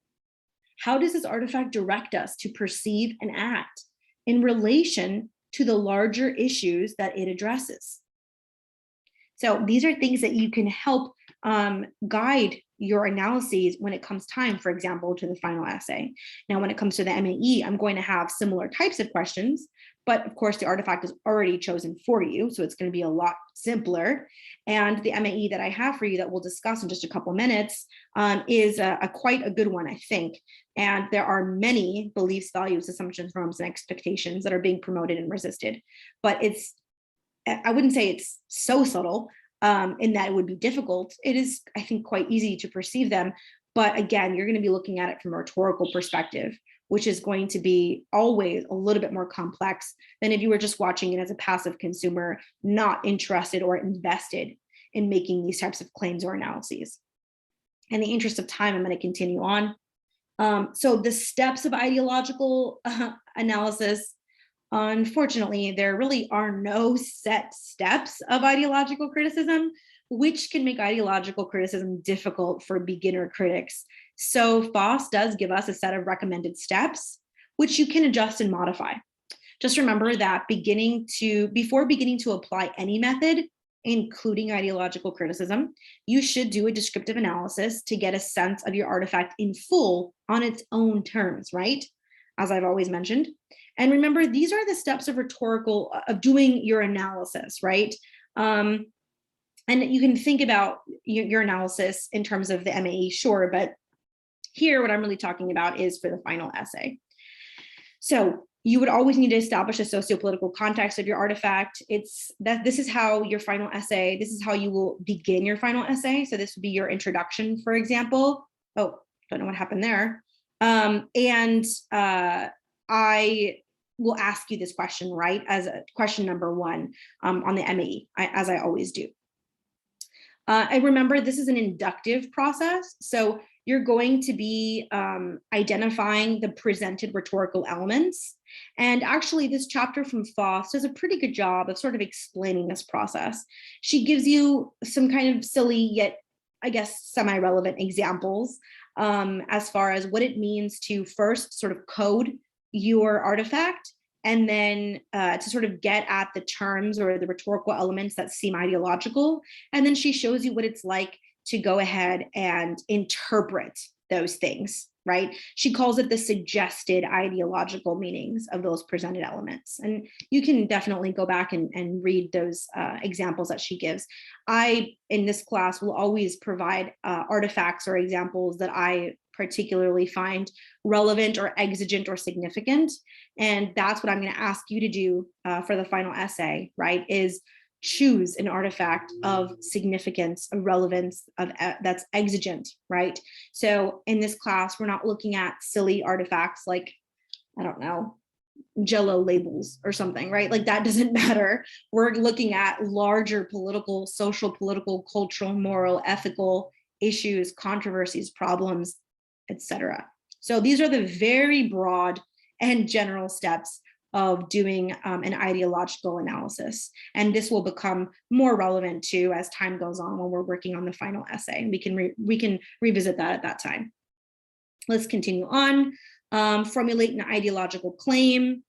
How does this artifact direct us to perceive and act in relation to the larger issues that it addresses? So these are things that you can help guide your analyses when it comes time, for example, to the final essay. Now, when it comes to the MAE, I'm going to have similar types of questions, but of course the artifact is already chosen for you, so it's going to be a lot simpler. And the MAE that I have for you that we'll discuss in just a couple minutes is quite a good one, I think. And there are many beliefs, values, assumptions, norms, and expectations that are being promoted and resisted, but I wouldn't say it's so subtle in that it would be difficult. It is, I think, quite easy to perceive them. But again, you're going to be looking at it from a rhetorical perspective, which is going to be always a little bit more complex than if you were just watching it as a passive consumer, not interested or invested in making these types of claims or analyses. In the interest of time, I'm going to continue on. So the steps of ideological analysis. Unfortunately, there really are no set steps of ideological criticism, which can make ideological criticism difficult for beginner critics. So Foss does give us a set of recommended steps, which you can adjust and modify. Just remember that before beginning to apply any method, including ideological criticism, you should do a descriptive analysis to get a sense of your artifact in full on its own terms, right? As I've always mentioned. And remember, these are the steps of doing your analysis, right? And you can think about your analysis in terms of the MAE, sure, but here what I'm really talking about is for the final essay. So you would always need to establish a sociopolitical context of your artifact. This is how your final essay, this is how you will begin your final essay. So this would be your introduction, for example. Oh, don't know what happened there. I will ask you this question, right, as a question number one on the MAE, as I always do. And remember, this is an inductive process. So you're going to be identifying the presented rhetorical elements. And actually, this chapter from Foss does a pretty good job of sort of explaining this process. She gives you some kind of silly yet, I guess, semi-relevant examples as far as what it means to first sort of code your artifact, and then to sort of get at the terms or the rhetorical elements that seem ideological. And then she shows you what it's like to go ahead and interpret those things, right? She calls it the suggested ideological meanings of those presented elements. And you can definitely go back and read those examples that she gives. I, in this class, will always provide artifacts or examples that I particularly find relevant or exigent or significant. And that's what I'm going to ask you to do for the final essay, right, is choose an artifact of significance, of relevance, that's exigent, right? So in this class, we're not looking at silly artifacts like, I don't know, Jello labels or something, right? Like that doesn't matter. We're looking at larger political, social, political, cultural, moral, ethical issues, controversies, problems, etc. So these are the very broad and general steps of doing an ideological analysis. And this will become more relevant too as time goes on when we're working on the final essay. And we can revisit that at that time. Let's continue on. Formulate an ideological claim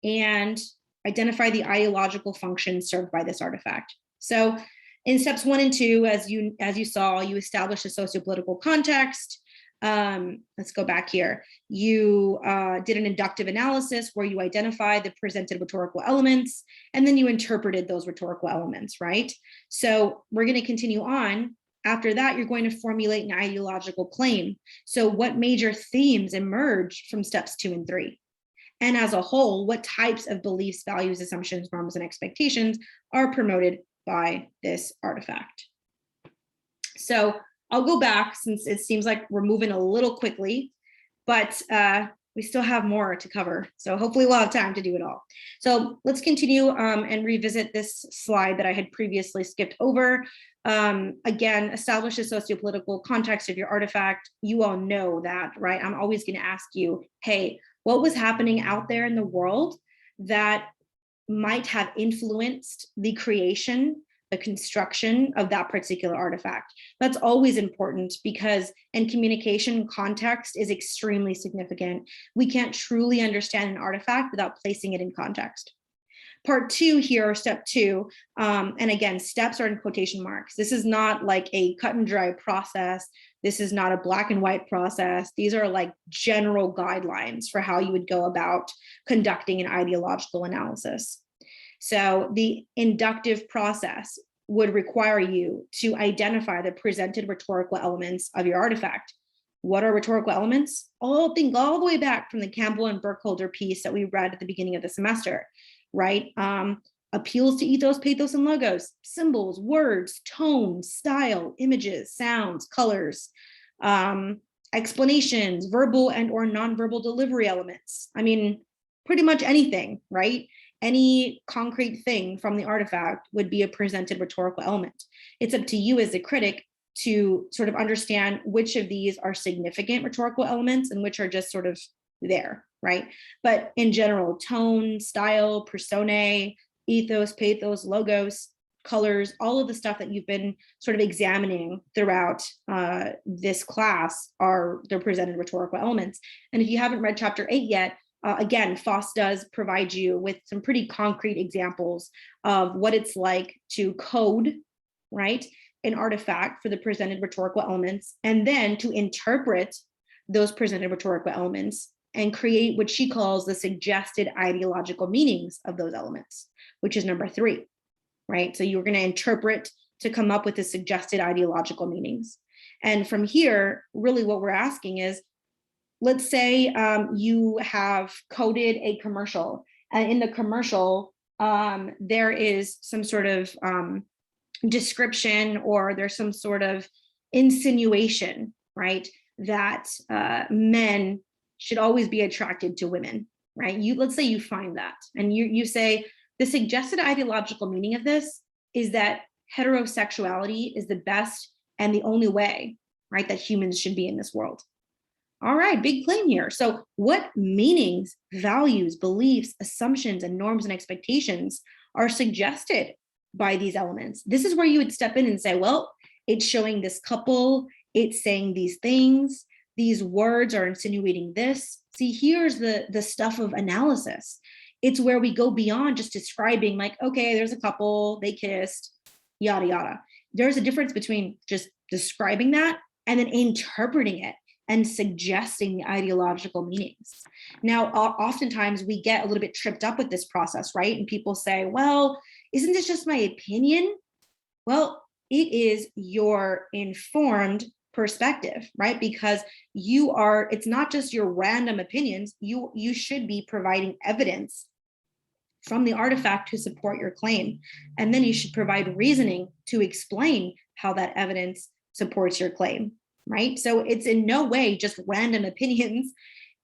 and identify the ideological function served by this artifact. So in steps 1 and 2, as you saw, you establish a sociopolitical context. Let's go back here. You did an inductive analysis where you identified the presented rhetorical elements, and then you interpreted those rhetorical elements, right? So we're going to continue on. After that, you're going to formulate an ideological claim. So what major themes emerge from steps 2 and 3? And as a whole, what types of beliefs, values, assumptions, norms, and expectations are promoted by this artifact? So I'll go back since it seems like we're moving a little quickly, but we still have more to cover. So hopefully we'll have time to do it all. So let's continue and revisit this slide that I had previously skipped over. Again, establish a sociopolitical context of your artifact. You all know that, right? I'm always going to ask you, hey, what was happening out there in the world that might have influenced the creation the construction of that particular artifact. That's always important because in communication, context is extremely significant. We can't truly understand an artifact without placing it in context. Part two here, step two, and again, steps are in quotation marks. This is not like a cut and dry process. This is not a black and white process. These are like general guidelines for how you would go about conducting an ideological analysis. So the inductive process would require you to identify the presented rhetorical elements of your artifact. What are rhetorical elements? All the way back from the Campbell and Burkholder piece that we read at the beginning of the semester, right? Appeals to ethos, pathos, and logos, symbols, words, tone, style, images, sounds, colors, explanations, verbal and or nonverbal delivery elements. I mean, pretty much anything, right? Any concrete thing from the artifact would be a presented rhetorical element. It's up to you as a critic to sort of understand which of these are significant rhetorical elements and which are just sort of there, right? But in general, tone, style, personae, ethos, pathos, logos, colors, all of the stuff that you've been sort of examining throughout this class are the presented rhetorical elements. And if you haven't read chapter 8 yet, again, Foss does provide you with some pretty concrete examples of what it's like to code, right, an artifact for the presented rhetorical elements, and then to interpret those presented rhetorical elements and create what she calls the suggested ideological meanings of those elements, which is number 3, right? So you're going to interpret to come up with the suggested ideological meanings. And from here, really what we're asking is, let's say you have coded a commercial, and in the commercial, there is some sort of description, or there's some sort of insinuation, right, that men should always be attracted to women, right? Let's say you find that, and you say the suggested ideological meaning of this is that heterosexuality is the best and the only way, right, that humans should be in this world. All right, big claim here. So what meanings, values, beliefs, assumptions, and norms and expectations are suggested by these elements? This is where you would step in and say, well, it's showing this couple, it's saying these things, these words are insinuating this. See, here's the stuff of analysis. It's where we go beyond just describing like, okay, there's a couple, they kissed, yada, yada. There's a difference between just describing that and then interpreting it and suggesting the ideological meanings. Now, oftentimes we get a little bit tripped up with this process, right? And people say, well, isn't this just my opinion? Well, it is your informed perspective, right? Because it's not just your random opinions, you should be providing evidence from the artifact to support your claim. And then you should provide reasoning to explain how that evidence supports your claim, right? So it's in no way just random opinions.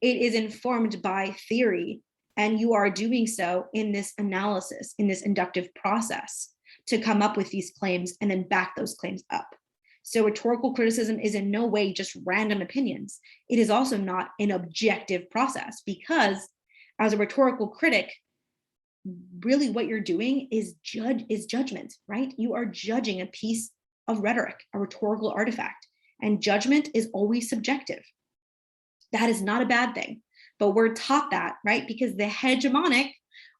It is informed by theory, and you are doing so in this analysis, in this inductive process to come up with these claims and then back those claims up. So rhetorical criticism is in no way just random opinions. It is also not an objective process, because as a rhetorical critic, really what you're doing is judgment, right? You are judging a piece of rhetoric, a rhetorical artifact. And judgment is always subjective. That is not a bad thing, but we're taught that, right? Because the hegemonic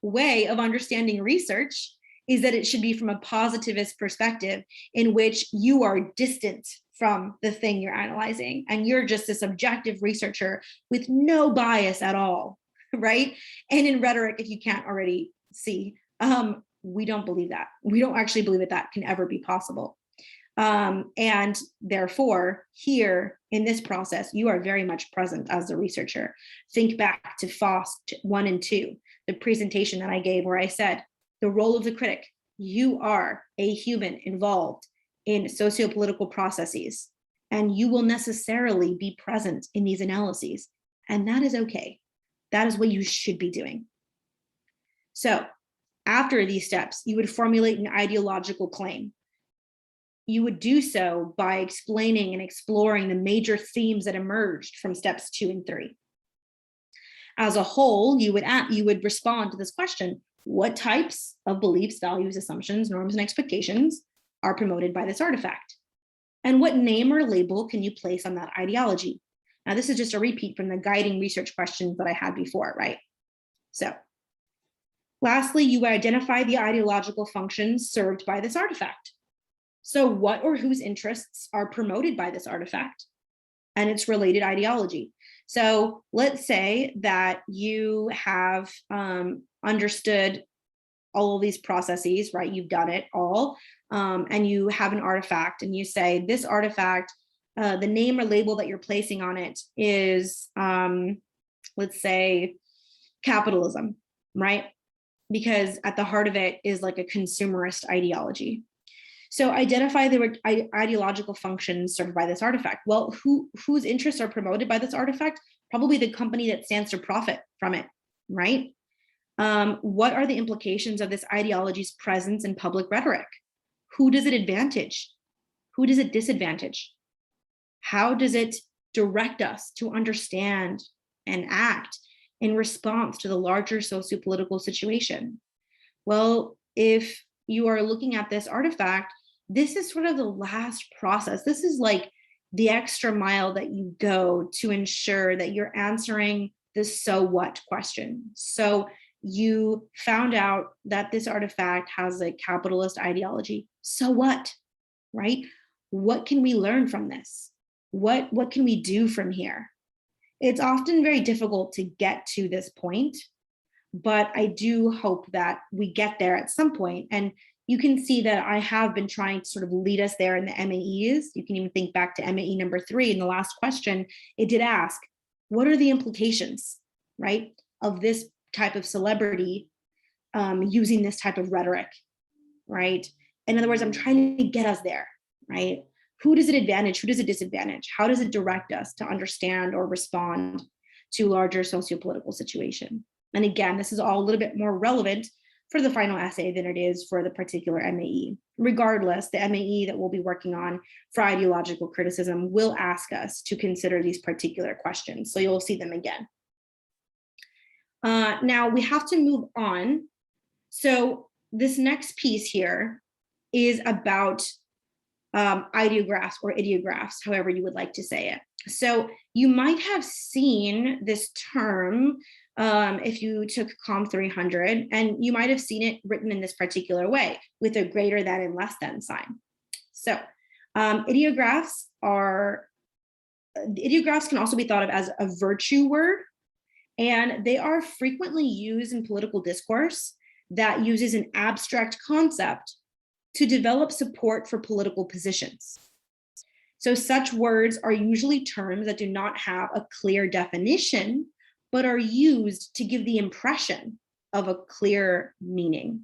way of understanding research is that it should be from a positivist perspective in which you are distant from the thing you're analyzing, and you're just a subjective researcher with no bias at all, right? And in rhetoric, if you can't already see, we don't believe that. We don't actually believe that can ever be possible. And therefore, here in this process, you are very much present as a researcher. Think back to Foss 1 and 2, the presentation that I gave where I said, the role of the critic, you are a human involved in socio-political processes, and you will necessarily be present in these analyses. And that is okay. That is what you should be doing. So after these steps, you would formulate an ideological claim. You would do so by explaining and exploring the major themes that emerged from steps 2 and 3. As a whole, you would respond to this question: What types of beliefs, values, assumptions, norms, and expectations are promoted by this artifact? And what name or label can you place on that ideology? Now, this is just a repeat from the guiding research questions that I had before, right? So, lastly, you identify the ideological functions served by this artifact. So, what or whose interests are promoted by this artifact and its related ideology? So, let's say that you have understood all of these processes, right? You've done it all, and you have an artifact, and you say this artifact, the name or label that you're placing on it is, let's say, capitalism, right? Because at the heart of it is like a consumerist ideology. So identify the ideological functions served by this artifact. Well, whose interests are promoted by this artifact? Probably the company that stands to profit from it, right? What are the implications of this ideology's presence in public rhetoric? Who does it advantage? Who does it disadvantage? How does it direct us to understand and act in response to the larger sociopolitical situation? Well, if you are looking at this artifact, this is sort of the last process. This is like the extra mile that you go to ensure that you're answering the so what question. So you found out that this artifact has a capitalist ideology. So what, right? What can we learn from this? What can we do from here? It's often very difficult to get to this point, but I do hope that we get there at some point. And you can see that I have been trying to sort of lead us there in the MAEs. You can even think back to MAE number 3 in the last question. It did ask, what are the implications, right, of this type of celebrity using this type of rhetoric, right? In other words, I'm trying to get us there, right? Who does it advantage? Who does it disadvantage? How does it direct us to understand or respond to larger sociopolitical situation? And again, this is all a little bit more relevant for the final essay than it is for the particular MAE. Regardless, the MAE that we'll be working on for ideological criticism will ask us to consider these particular questions. So you'll see them again. Now we have to move on. So this next piece here is about ideographs or ideographs, however you would like to say it. So you might have seen this term if you took COM 300, and you might have seen it written in this particular way with a greater than and less than sign. So ideographs can also be thought of as a virtue word, and they are frequently used in political discourse that uses an abstract concept to develop support for political positions. So such words are usually terms that do not have a clear definition, but are used to give the impression of a clear meaning.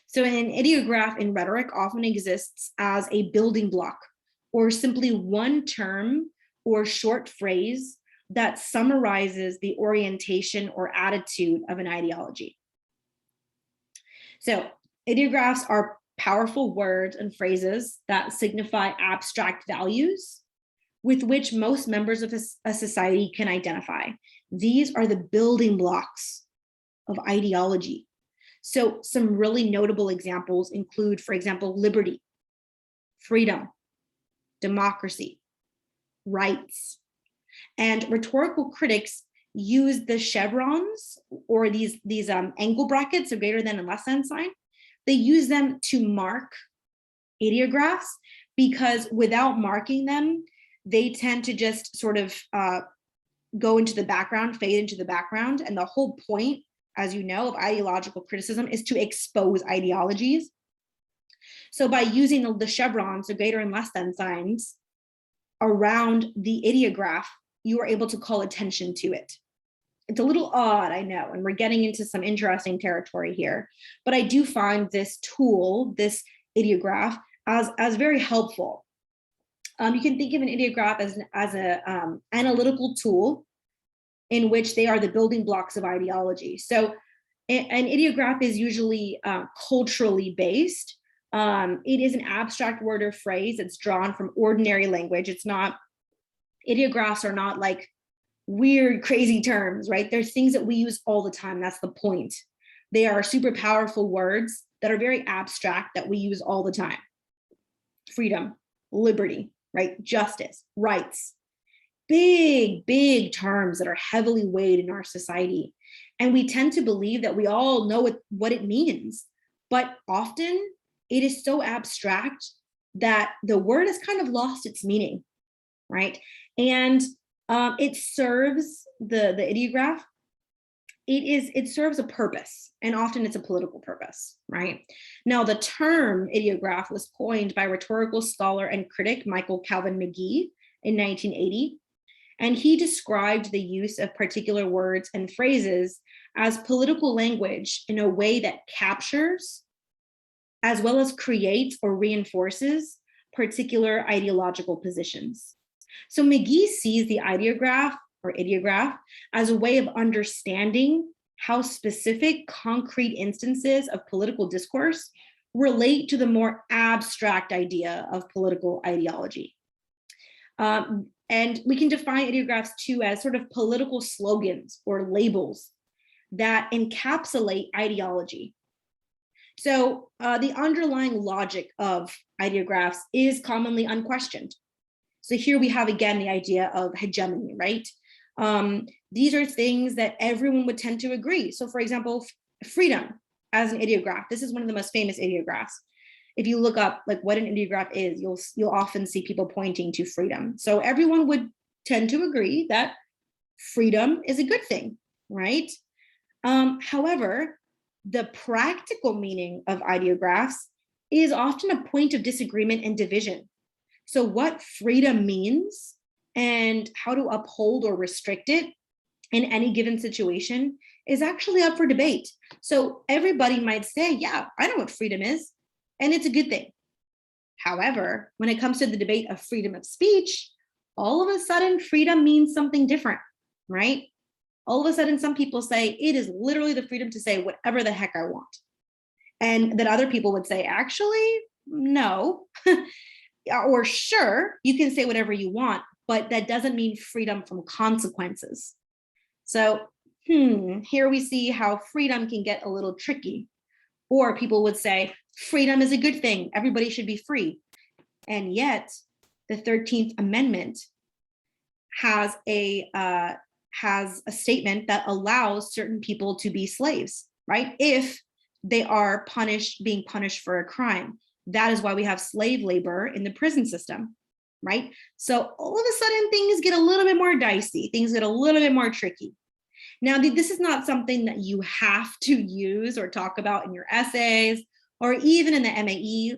So an ideograph in rhetoric often exists as a building block or simply one term or short phrase that summarizes the orientation or attitude of an ideology. So ideographs are powerful words and phrases that signify abstract values with which most members of a society can identify. These are the building blocks of ideology. So some really notable examples include, for example, liberty, freedom, democracy, rights. And rhetorical critics use the chevrons or these angle brackets of greater than and less than sign. They use them to mark ideographs because without marking them, they tend to just sort of go into the background, fade into the background. And the whole point, as you know, of ideological criticism is to expose ideologies. So by using the chevrons, the greater and less than signs around the ideograph, you are able to call attention to it. It's a little odd, I know, and we're getting into some interesting territory here, but I do find this tool, this ideograph, as very helpful. You can think of an ideograph as an analytical tool in which they are the building blocks of ideology. So an ideograph is usually culturally based. It is an abstract word or phrase that's drawn from ordinary language. It's not, ideographs are not like weird, crazy terms, right? There's things that we use all the time. That's the point. They are super powerful words that are very abstract that we use all the time. Freedom, liberty, right? Justice, rights. Big, big terms that are heavily weighed in our society. And we tend to believe that we all know what it means. But often it is so abstract that the word has kind of lost its meaning, right? And it serves the ideograph. It serves a purpose, and often it's a political purpose, right? Now, the term ideograph was coined by rhetorical scholar and critic Michael Calvin McGee in 1980. And he described the use of particular words and phrases as political language in a way that captures, as well as creates or reinforces, particular ideological positions. So McGee sees the ideograph or ideograph as a way of understanding how specific concrete instances of political discourse relate to the more abstract idea of political ideology. And we can define ideographs too as sort of political slogans or labels that encapsulate ideology. So the underlying logic of ideographs is commonly unquestioned. So here we have again the idea of hegemony, right? These are things that everyone would tend to agree. So for example, freedom as an ideograph. This is one of the most famous ideographs. If you look up like what an ideograph is, you'll often see people pointing to freedom. So everyone would tend to agree that freedom is a good thing, right? However, the practical meaning of ideographs is often a point of disagreement and division. So what freedom means and how to uphold or restrict it in any given situation is actually up for debate. So everybody might say, yeah, I know what freedom is, and it's a good thing. However, when it comes to the debate of freedom of speech, all of a sudden freedom means something different, right? All of a sudden, some people say it is literally the freedom to say whatever the heck I want. And that other people would say, actually, no. Or sure, you can say whatever you want, but that doesn't mean freedom from consequences. So here we see how freedom can get a little tricky. Or people would say, freedom is a good thing. Everybody should be free. And yet, the 13th Amendment has a statement that allows certain people to be slaves, right? If they are being punished for a crime. That is why we have slave labor in the prison system, right? So all of a sudden things get a little bit more dicey, things get a little bit more tricky. Now, this is not something that you have to use or talk about in your essays or even in the MAE,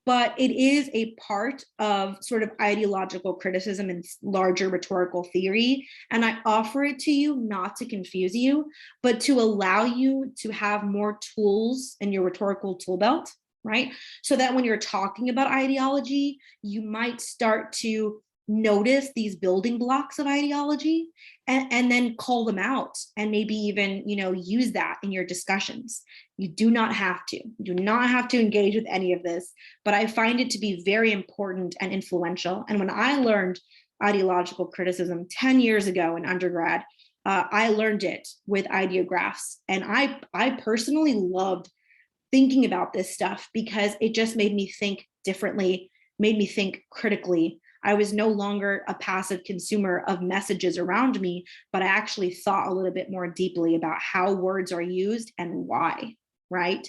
but it is a part of sort of ideological criticism and larger rhetorical theory. And I offer it to you not to confuse you, but to allow you to have more tools in your rhetorical tool belt, right? So that when you're talking about ideology, you might start to notice these building blocks of ideology and then call them out and maybe even, use that in your discussions. You do not have to engage with any of this, but I find it to be very important and influential. And when I learned ideological criticism 10 years ago in undergrad, I learned it with ideographs. And I personally loved thinking about this stuff because it just made me think differently, made me think critically. I was no longer a passive consumer of messages around me, but I actually thought a little bit more deeply about how words are used and why, right?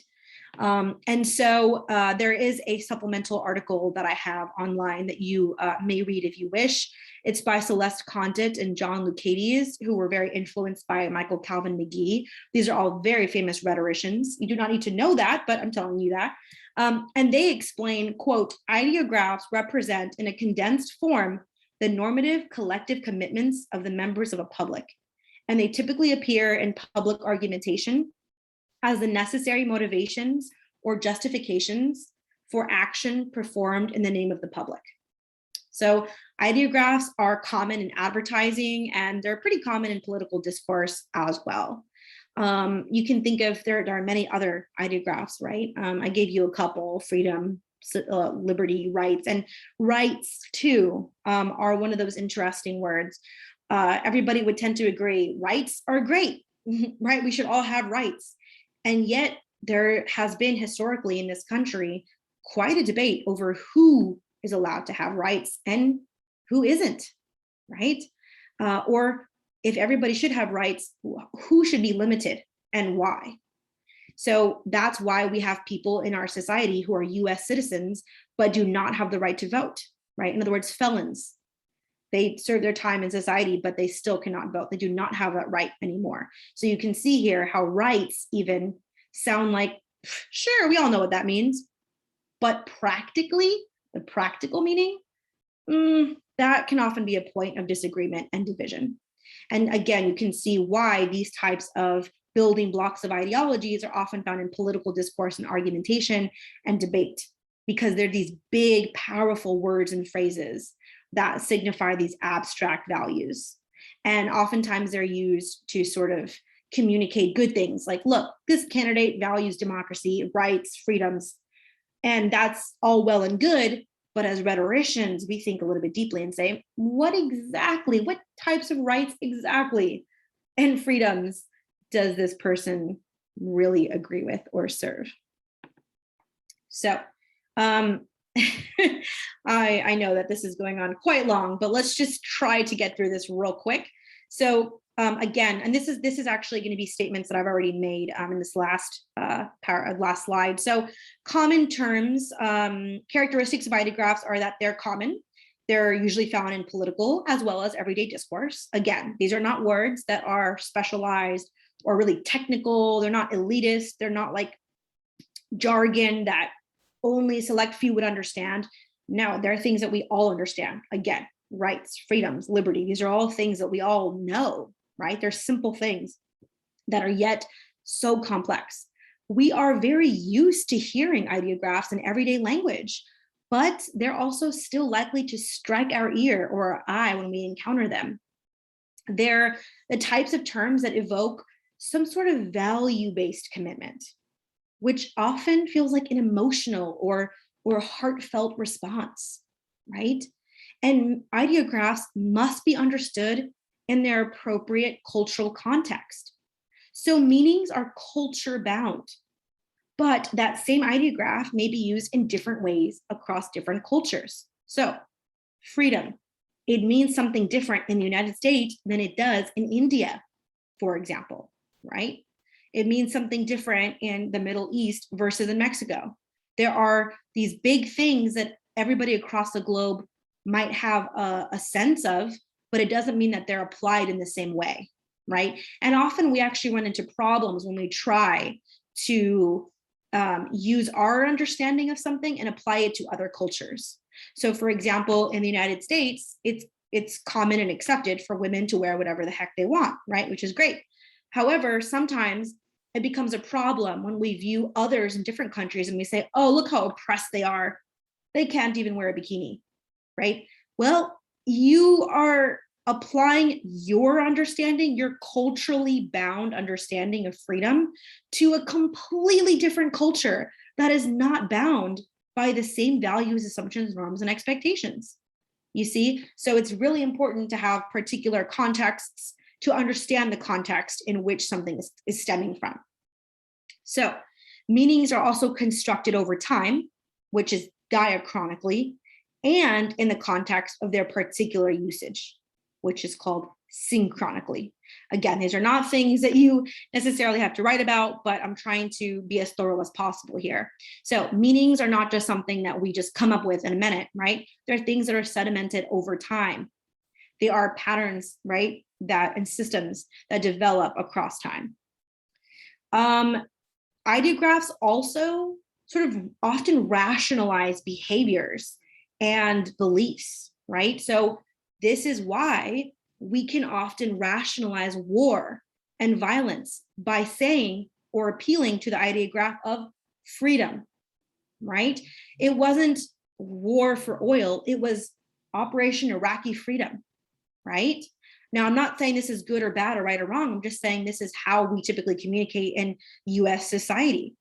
And so there is a supplemental article that I have online that you may read if you wish. It's by Celeste Condit and John Lucades, who were very influenced by Michael Calvin McGee. These are all very famous rhetoricians. You do not need to know that, but I'm telling you that. And they explain, quote, ideographs represent in a condensed form the normative collective commitments of the members of a public. And they typically appear in public argumentation as the necessary motivations or justifications for action performed in the name of the public. So ideographs are common in advertising and they're pretty common in political discourse as well. You can think of, there are many other ideographs, right? I gave you a couple: freedom, liberty, rights, and rights too are one of those interesting words. Everybody would tend to agree, rights are great, right? We should all have rights. And yet there has been historically in this country quite a debate over who is allowed to have rights and who isn't, right? Or if everybody should have rights, who should be limited and why? So that's why we have people in our society who are US citizens, but do not have the right to vote, right? In other words, felons. They serve their time in society, but they still cannot vote. They do not have that right anymore. So you can see here how rights even sound like, sure, we all know what that means. But practically, the practical meaning, that can often be a point of disagreement and division. And again, you can see why these types of building blocks of ideologies are often found in political discourse and argumentation and debate, because they're these big, powerful words and phrases that signify these abstract values. And oftentimes they're used to sort of communicate good things like, look, this candidate values democracy, rights, freedoms, and that's all well and good. But as rhetoricians, we think a little bit deeply and say, what types of rights exactly and freedoms does this person really agree with or serve? So I know that this is going on quite long, but let's just try to get through this real quick. So again, and this is actually going to be statements that I've already made in this last slide. So common terms, characteristics of ideographs are that they're common. They're usually found in political as well as everyday discourse. Again, these are not words that are specialized or really technical. They're not elitist. They're not like jargon that only a select few would understand. No, there are things that we all understand. Again, rights, freedoms, liberty. These are all things that we all know, right? They're simple things that are yet so complex. We are very used to hearing ideographs in everyday language, but they're also still likely to strike our ear or our eye when we encounter them. They're the types of terms that evoke some sort of value-based commitment, which often feels like an emotional or heartfelt response, right? And ideographs must be understood in their appropriate cultural context. So meanings are culture bound, but that same ideograph may be used in different ways across different cultures. So freedom, it means something different in the United States than it does in India, for example, right? It means something different in the Middle East versus in Mexico. There are these big things that everybody across the globe might have a sense of, but it doesn't mean that they're applied in the same way, right? And often we actually run into problems when we try to use our understanding of something and apply it to other cultures. So for example, in the United States, it's common and accepted for women to wear whatever the heck they want, right? Which is great. However, sometimes it becomes a problem when we view others in different countries and we say, oh, look how oppressed they are. They can't even wear a bikini, right? Well, you are applying your understanding, your culturally bound understanding of freedom to a completely different culture that is not bound by the same values, assumptions, norms, and expectations. You see? So it's really important to have particular contexts to understand the context in which something is stemming from. So meanings are also constructed over time, which is diachronically, and in the context of their particular usage, which is called synchronically. Again, these are not things that you necessarily have to write about, but I'm trying to be as thorough as possible here. So meanings are not just something that we just come up with in a minute, right? They're things that are sedimented over time. They are patterns, right? And systems that develop across time. Ideographs also sort of often rationalize behaviors and beliefs, right? So this is why we can often rationalize war and violence by saying or appealing to the ideograph of freedom, right? It wasn't war for oil, it was Operation Iraqi Freedom, right? Now, I'm not saying this is good or bad or right or wrong. I'm just saying this is how we typically communicate in US society.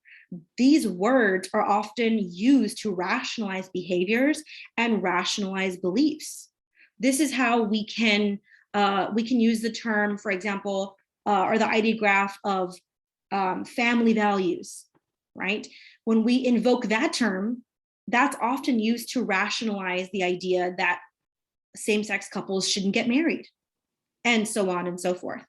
These words are often used to rationalize behaviors and rationalize beliefs. This is how we can use the term, for example, or the ideograph of family values, right? When we invoke that term, that's often used to rationalize the idea that same-sex couples shouldn't get married, and so on and so forth.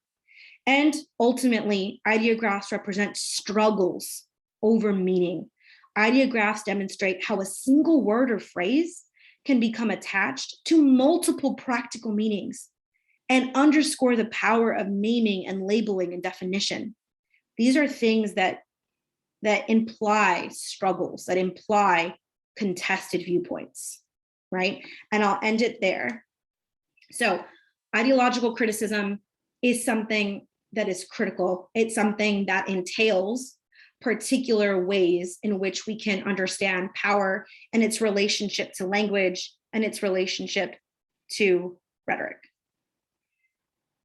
And ultimately, ideographs represent struggles over meaning. Ideographs demonstrate how a single word or phrase can become attached to multiple practical meanings and underscore the power of naming and labeling and definition. These are things that imply struggles, that imply contested viewpoints, right? And I'll end it there. So ideological criticism is something that is critical. It's something that entails particular ways in which we can understand power and its relationship to language and its relationship to rhetoric.